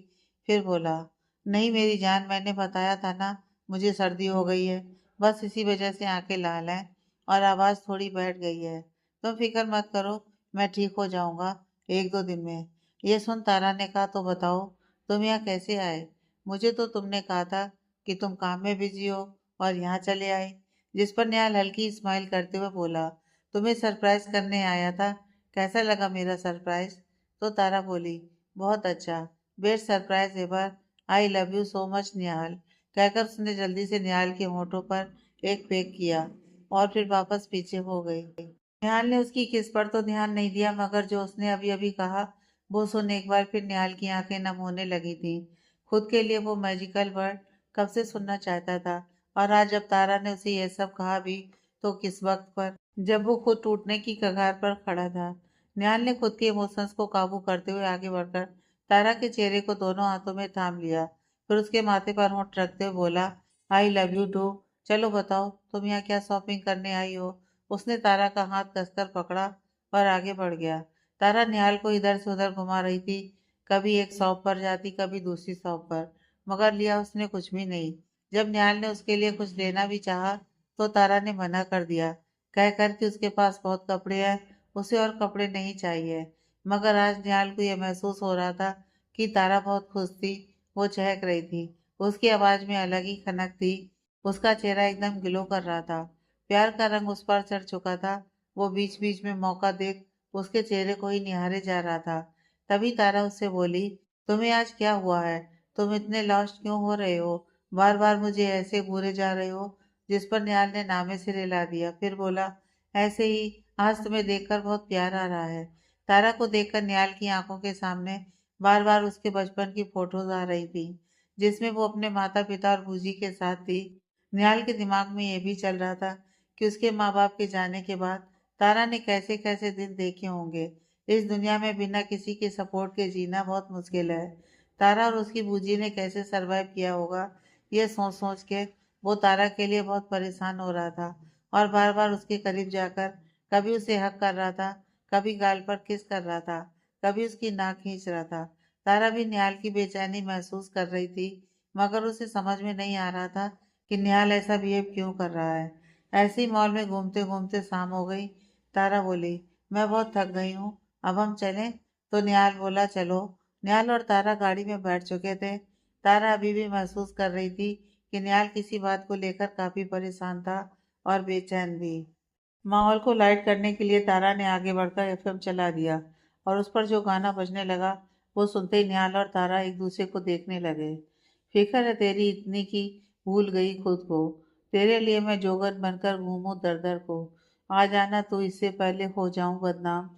फिर बोला, नहीं मेरी जान, मैंने बताया था ना, मुझे सर्दी हो गई है, बस इसी वजह से आंखें लाल हैं और आवाज़ थोड़ी बैठ गई है। तुम फिक्र मत करो, मैं ठीक हो जाऊंगा 1-2 दिन में। ये सुन तारा ने कहा, तो बताओ तुम यहाँ कैसे आए? मुझे तो तुमने कहा था कि तुम काम में बिजी हो और यहाँ चले आए। जिस पर निहाल हल्की स्माइल करते हुए बोला, तुम्हें सरप्राइज करने आया था। कैसा लगा मेरा सरप्राइज? तो तारा बोली, बहुत अच्छा, best surprise ever, I love you so much Nihal. कहकर उसने जल्दी से निहाल के होठों पर एक पेक किया और फिर वापस पीछे हो गई। निहाल ने उसकी किस पर तो ध्यान नहीं दिया, मगर जो उसने अभी अभी कहा वो सुन एक बार फिर निहाल की आंखें नम होने लगी थीं। खुद के लिए वो मैजिकल वर्ड कब से सुनना चाहता था, और आज जब तारा ने उसे यह सब कहा भी, तो किस वक्त पर, जब वो खुद टूटने की कगार पर खड़ा था। निहाल ने खुद के इमोशंस को काबू करते हुए आगे बढ़कर तारा के चेहरे को दोनों हाथों में थाम लिया। फिर उसके माथे पर होंठ रखते हुए बोला, आई लव यू टू। चलो बताओ तुम यहाँ क्या शॉपिंग करने आई हो? उसने तारा का हाथ कसकर पकड़ा और आगे बढ़ गया। तारा निहाल को इधर से उधर घुमा रही थी, कभी एक शॉप पर जाती, कभी दूसरी शॉप पर, मगर लिया उसने कुछ भी नहीं। जब निहाल ने उसके लिए कुछ लेना भी चाहा, तो तारा ने मना कर दिया, कहकर कि उसके पास बहुत कपड़े हैं, उसे और कपड़े नहीं चाहिए। मगर आज निहाल को यह महसूस हो रहा था कि तारा बहुत खुश थी। वो चहक रही थी, उसकी आवाज में अलग ही खनक थी, उसका चेहरा एकदम ग्लो कर रहा था, प्यार का रंग उस पर चढ़ चुका था। वो बीच बीच में मौका देख उसके चेहरे को ही निहारे जा रहा था। तभी तारा उससे बोली, तुम्हें आज क्या हुआ है? तुम इतने लॉस्ट क्यों हो रहे हो? बार बार मुझे ऐसे घूरे जा रहे हो? जिस पर निहाल ने नामे से हिला दिया, फिर बोला, ऐसे ही, आज तुम्हें देखकर बहुत प्यार आ रहा है। तारा को देखकर निहाल की आंखों के सामने बार बार उसके बचपन की फोटोज आ रही थी, जिसमें वो अपने माता पिता और बूजी के साथ थी। निहाल के दिमाग में ये भी चल रहा था कि उसके माँ बाप के जाने के बाद तारा ने कैसे कैसे दिन देखे होंगे। इस दुनिया में बिना किसी के सपोर्ट के जीना बहुत मुश्किल है। तारा और उसकी बूजी ने कैसे सरवाइव किया होगा, ये सोच सोच के वो तारा के लिए बहुत परेशान हो रहा था, और बार बार उसके करीब जाकर कभी उसे हक कर रहा था, कभी गाल पर किस कर रहा था, कभी उसकी नाक खींच रहा था। तारा भी निहाल की बेचैनी महसूस कर रही थी, मगर उसे समझ में नहीं आ रहा था कि निहाल ऐसा बिहेव क्यों कर रहा है। ऐसे ही मॉल में घूमते घूमते शाम हो गई। तारा बोली, मैं बहुत थक गई हूँ, अब हम चलें? तो निहाल बोला, चलो। निहाल और तारा गाड़ी में बैठ चुके थे। तारा अभी भी महसूस कर रही थी कि निहाल किसी बात को लेकर काफी परेशान था और बेचैन भी। माहौल को लाइट करने के लिए तारा ने आगे बढ़कर एफएम चला दिया, और उस पर जो गाना बजने लगा वो सुनते ही निहाल और तारा एक दूसरे को देखने लगे। फिक्र है तेरी इतनी की भूल गई खुद को, तेरे लिए मैं जोगन बनकर घूमूं दर दर को, आ जाना तू इससे पहले हो जाऊं बदनाम,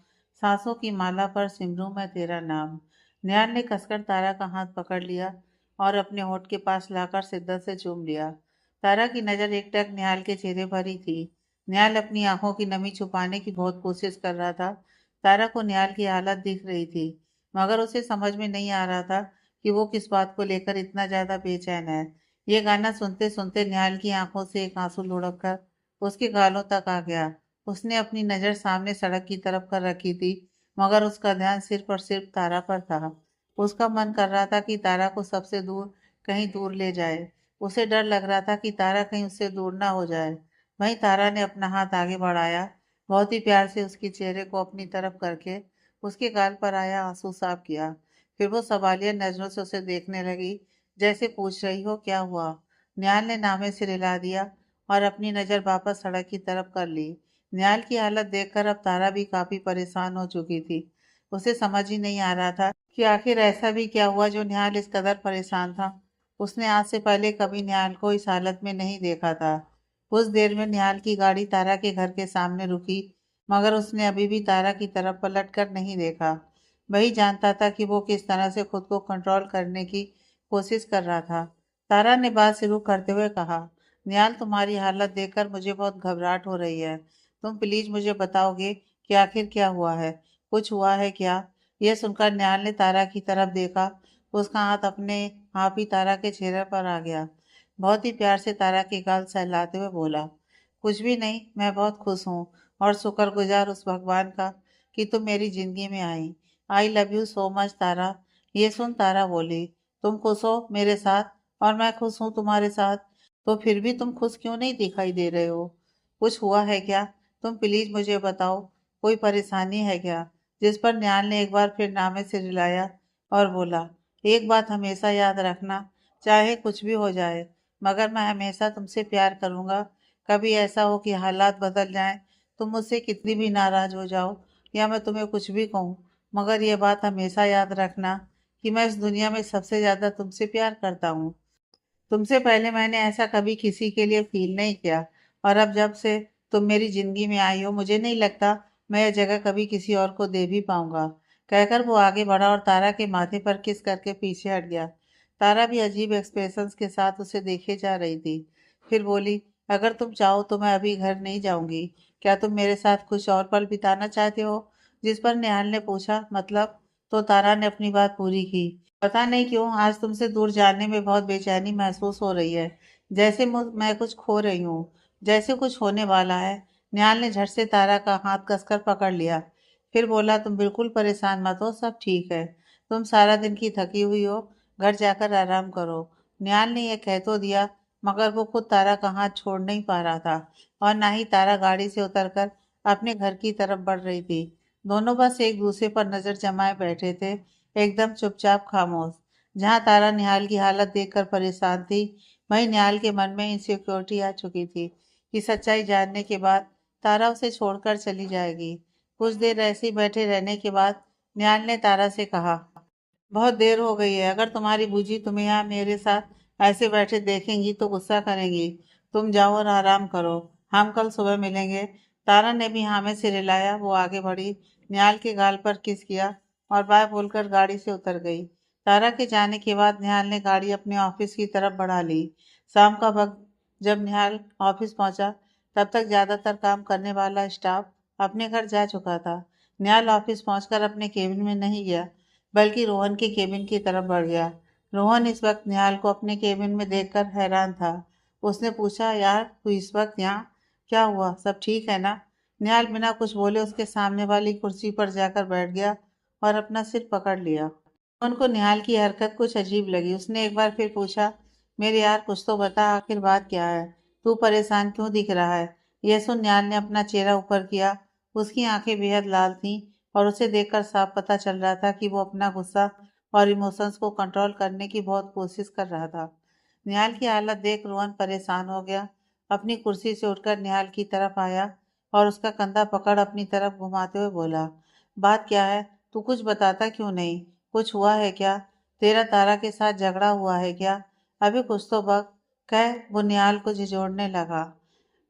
सांसों की माला पर सिमरूं मैं तेरा नाम। निहाल ने कसकर तारा का हाथ पकड़ लिया और अपने होठ के पास लाकर शिद्दत से चूम लिया। तारा की नजर एकटक निहाल के चेहरे पर ही थी। निहाल अपनी आंखों की नमी छुपाने की बहुत कोशिश कर रहा था। तारा को निहाल की हालत दिख रही थी, मगर उसे समझ में नहीं आ रहा था कि वो किस बात को लेकर इतना ज्यादा बेचैन है। ये गाना सुनते सुनते निहाल की आंखों से एक आंसू लुढ़क कर उसके गालों तक आ गया। उसने अपनी नजर सामने सड़क की तरफ कर रखी थी, मगर उसका ध्यान सिर्फ और सिर्फ तारा पर था। उसका मन कर रहा था कि तारा को सबसे दूर, कहीं दूर ले जाए। उसे डर लग रहा था कि तारा कहीं उससे दूर ना हो जाए। वहीं तारा ने अपना हाथ आगे बढ़ाया, बहुत ही प्यार से उसके चेहरे को अपनी तरफ करके उसके गाल पर आया आंसू साफ किया। फिर वो सवालिया नजरों से उसे देखने लगी, जैसे पूछ रही हो क्या हुआ। निहाल ने नामे सिर हिला दिया और अपनी नजर वापस सड़क की तरफ कर ली। निहाल की हालत देखकर अब तारा भी काफी परेशान हो चुकी थी। उसे समझ ही नहीं आ रहा था कि आखिर ऐसा भी क्या हुआ जो निहाल इस कदर परेशान था। उसने आज से पहले कभी निहाल को इस हालत में नहीं देखा था। कुछ देर में निहाल की गाड़ी तारा के घर के सामने रुकी, मगर उसने अभी भी तारा की तरफ पलट कर नहीं देखा। वही जानता था कि वो किस तरह से खुद को कंट्रोल करने की कोशिश कर रहा था। तारा ने बात शुरू करते हुए कहा, निहाल तुम्हारी हालत देखकर मुझे बहुत घबराहट हो रही है। तुम प्लीज मुझे बताओगे कि आखिर क्या हुआ है? कुछ हुआ है क्या? यह सुनकर निहाल ने तारा की तरफ देखा उसका हाथ अपने आप ही तारा के चेहरे पर आ गया। बहुत ही प्यार से तारा के गाल सहलाते हुए बोला, कुछ भी नहीं, मैं बहुत खुश हूँ और शुक्रगुजार उस भगवान का कि तुम मेरी जिंदगी में आई। I love you so much Tara. ये सुन तारा बोली, तुम खुश हो मेरे साथ और मैं खुश हूँ तुम्हारे साथ, तो फिर भी तुम खुश क्यों नहीं दिखाई दे रहे हो? कुछ हुआ है क्या? तुम प्लीज मुझे बताओ, कोई परेशानी है क्या? जिस पर निहाल ने एक बार फिर नामे से रिलाया और बोला, एक बात हमेशा याद रखना, चाहे कुछ भी हो जाए, मगर मैं हमेशा तुमसे प्यार करूंगा। कभी ऐसा हो कि हालात बदल जाएं, तुम मुझसे कितनी भी नाराज हो जाओ या मैं तुम्हें कुछ भी कहूँ, मगर ये बात हमेशा याद रखना कि मैं इस दुनिया में सबसे ज्यादा तुमसे प्यार करता हूँ। तुमसे पहले मैंने ऐसा कभी किसी के लिए फील नहीं किया, और अब जब से तुम मेरी जिंदगी में आई हो, मुझे नहीं लगता मैं यह जगह कभी किसी और को दे भी पाऊंगा। कहकर वो आगे बढ़ा और तारा के माथे पर किस करके पीछे हट गया। तारा भी अजीब एक्सप्रेशंस के साथ उसे देखे जा रही थी। फिर बोली, अगर तुम चाहो तो मैं अभी घर नहीं जाऊंगी। क्या तुम मेरे साथ कुछ और पल बिताना चाहते हो? जिस पर निहाल ने पूछा, मतलब? तो तारा ने अपनी बात पूरी की। पता नहीं क्यों आज तुमसे दूर जाने में बहुत बेचैनी महसूस हो रही है, जैसे मैं कुछ खो रही हूँ, जैसे कुछ होने वाला है। निहाल ने झट से तारा का हाथ कसकर पकड़ लिया। फिर बोला, तुम बिल्कुल परेशान मत हो, सब ठीक है। तुम सारा दिन की थकी हुई हो, घर जाकर आराम करो। निहाल ने यह कह तो दिया, मगर वो खुद तारा का हाथ छोड़ नहीं पा रहा था, और ना ही तारा गाड़ी से उतरकर अपने घर की तरफ बढ़ रही थी। दोनों बस एक दूसरे पर नजर जमाए बैठे थे, एकदम चुपचाप खामोश। जहां तारा निहाल की हालत देखकर परेशान थी, वहीं निहाल के मन में इनसिक्योरिटी आ चुकी थी कि सच्चाई जानने के बाद तारा उसे छोड़कर चली जाएगी। कुछ देर ऐसे ही बैठे रहने के बाद निहाल ने तारा से कहा, बहुत देर हो गई है, अगर तुम्हारी बूजी तुम्हें यहाँ मेरे साथ ऐसे बैठे देखेंगी तो गुस्सा करेंगी। तुम जाओ और आराम करो, हम कल सुबह मिलेंगे। तारा ने भी हाँ में सिर हिलाया। वो आगे बढ़ी, निहाल के गाल पर किस किया और बाय बोलकर गाड़ी से उतर गई। तारा के जाने के बाद निहाल ने गाड़ी अपने ऑफिस की तरफ बढ़ा ली। शाम का वक्त जब निहाल ऑफिस पहुंचा, तब तक ज्यादातर काम करने वाला स्टाफ अपने घर जा चुका था। निहाल ऑफिस पहुंचकर अपने केबिन में नहीं गया, बल्कि रोहन के केबिन की तरफ बढ़ गया। रोहन इस वक्त निहाल को अपने केबिन में देखकर हैरान था। उसने पूछा, यार तू इस वक्त यहाँ? क्या हुआ, सब ठीक है ना? निहाल बिना कुछ बोले उसके सामने वाली कुर्सी पर जाकर बैठ गया और अपना सिर पकड़ लिया। रोहन को निहाल की हरकत कुछ अजीब लगी। उसने एक बार फिर पूछा, मेरे यार कुछ तो बता, आखिर बात क्या है? तू परेशान क्यों दिख रहा है? यह सुन निहाल ने अपना चेहरा ऊपर किया। उसकी आंखें बेहद लाल थीं और उसे देखकर साफ पता चल रहा था कि वो अपना गुस्सा और इमोशंस को कंट्रोल करने की बहुत कोशिश कर रहा था। निहाल की हालत देख रोहन परेशान हो गया। अपनी कुर्सी से उठकर निहाल की तरफ आया और उसका कंधा पकड़ अपनी तरफ घुमाते हुए बोला, बात क्या है? तू कुछ बताता क्यों नहीं? कुछ हुआ है क्या? तेरा तारा के साथ झगड़ा हुआ है क्या? अभी कुछ तो वक्त कह। वो निहाल को झिझोड़ने लगा,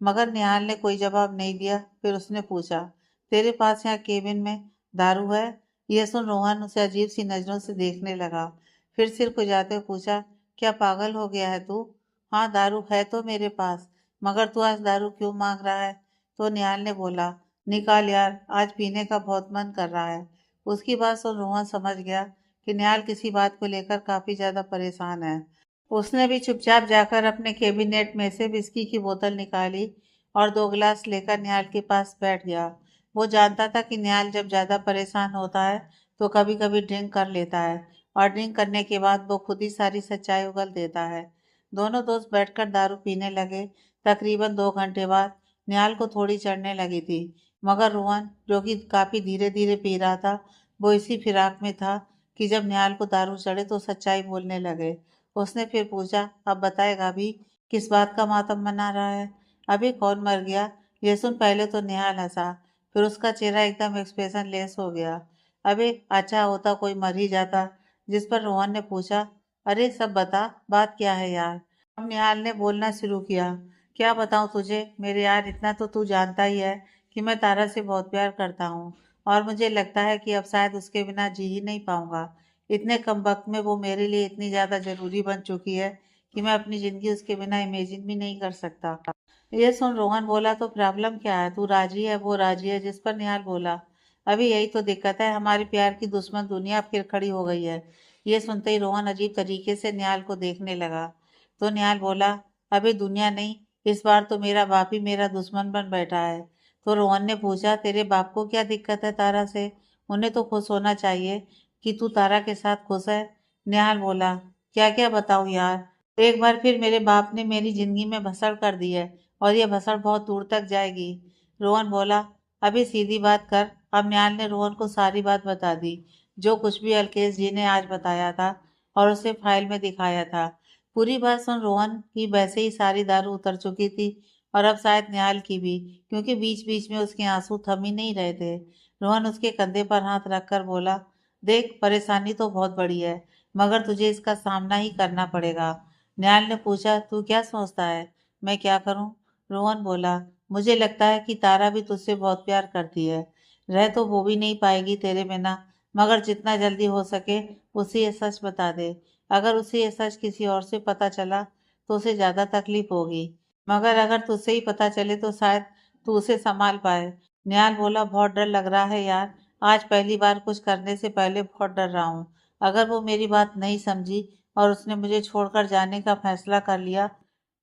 मगर निहाल ने कोई जवाब नहीं दिया। फिर उसने पूछा, तेरे पास यहाँ केबिन में दारू है? यह सुन रोहन उसे अजीब सी नजरों से देखने लगा। फिर सिर खुजाते हुए पूछा, क्या पागल हो गया है तू? हाँ दारू है तो मेरे पास, मगर तू आज दारू क्यों मांग रहा है? तो निहाल ने बोला, निकाल यार, आज पीने का बहुत मन कर रहा है। उसकी बात सुन रोहन समझ गया कि निहाल किसी बात को लेकर काफी ज्यादा परेशान है। उसने भी चुपचाप जाकर अपने कैबिनेट में से विस्की की बोतल निकाली और दो गिलास लेकर निहाल के पास बैठ गया। वो जानता था कि निहाल जब ज्यादा परेशान होता है तो कभी कभी ड्रिंक कर लेता है, और ड्रिंक करने के बाद वो खुद ही सारी सच्चाई उगल देता है। दोनों दोस्त बैठकर दारू पीने लगे। तकरीबन 2 घंटे बाद निहाल को थोड़ी चढ़ने लगी थी, मगर रोहन जो कि काफी धीरे धीरे पी रहा था, वो इसी फिराक में था कि जब निहाल को दारू चढ़े तो सच्चाई बोलने लगे। उसने फिर पूछा, अब बताएगा भी, किस बात का मातम मना रहा है? अभी कौन मर गया? ये सुन पहले तो निहाल हंसा, फिर उसका चेहरा एकदम एक्सप्रेशन लेस हो गया। अबे अच्छा होता कोई मर ही जाता। जिस पर रोहन ने पूछा, अरे सब बता, बात क्या है यार? अब निहाल ने बोलना शुरू किया, क्या बताऊं तुझे मेरे यार, इतना तो तू जानता ही है कि मैं तारा से बहुत प्यार करता हूँ, और मुझे लगता है कि अब शायद उसके बिना जी ही नहीं पाऊंगा। इतने कम वक्त में वो मेरे लिए इतनी ज्यादा जरूरी बन चुकी है कि मैं अपनी जिंदगी उसके बिना इमेजिन भी नहीं कर सकता। ये सुन रोहन बोला, तो प्रॉब्लम क्या है? तू राजी है, वो राजी है? जिस पर निहाल बोला, अभी यही तो दिक्कत है, हमारे प्यार की दुश्मन दुनिया फिर खड़ी हो गई है। ये सुनते ही रोहन अजीब तरीके से निहाल को देखने लगा। तो निहाल बोला, अबे दुनिया नहीं, इस बार तो मेरा बाप ही मेरा दुश्मन बन बैठा है। तो रोहन ने पूछा, तेरे बाप को क्या दिक्कत है तारा से? उन्हें तो खुश होना चाहिए कि तू तारा के साथ खुश है। निहाल बोला, क्या क्या बताऊं यार, एक बार फिर मेरे बाप ने मेरी जिंदगी में भसड़ कर दी है और ये भसड़ बहुत दूर तक जाएगी। रोहन बोला, अभी सीधी बात कर। अब निहाल ने रोहन को सारी बात बता दी, जो कुछ भी अल्केश जी ने आज बताया था और उसे फाइल में दिखाया था। पूरी बात सुन रोहन की वैसे ही सारी दारू उतर चुकी थी और अब शायद निहाल की भी, क्योंकि बीच बीच में उसके आंसू थम ही नहीं रहे थे। रोहन उसके कंधे पर हाथ रखकर बोला, देख परेशानी तो बहुत बड़ी है, मगर तुझे इसका सामना ही करना पड़ेगा। निहाल ने पूछा, तू क्या सोचता है, मैं क्या करूं? रोहन बोला, मुझे लगता है कि तारा भी तुझसे बहुत प्यार करती है। रह तो वो भी नहीं पाएगी तेरे बिना, मगर जितना जल्दी हो सके उसे ये सच बता दे। अगर उसे ये सच किसी और से पता चला तो उसे ज्यादा तकलीफ होगी, मगर अगर तुझसे ही पता चले तो शायद तू उसे संभाल पाए। निहाल बोला, बहुत डर लग रहा है यार, आज पहली बार कुछ करने से पहले बहुत डर रहा हूँ। अगर वो मेरी बात नहीं समझी और उसने मुझे छोड़कर जाने का फैसला कर लिया,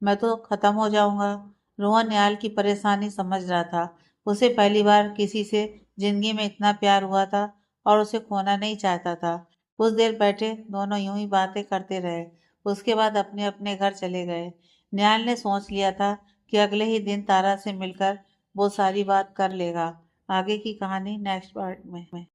मैं तो खत्म हो जाऊंगा। रोहन निहाल की परेशानी समझ रहा था। उसे पहली बार किसी से जिंदगी में इतना प्यार हुआ था और उसे खोना नहीं चाहता था। कुछ देर बैठे दोनों यूं ही बातें करते रहे। उसके बाद अपने अपने घर चले गए। निहाल ने सोच लिया था कि अगले ही दिन तारा से मिलकर वो सारी बात कर लेगा। आगे की कहानी नेक्स्ट पार्ट में।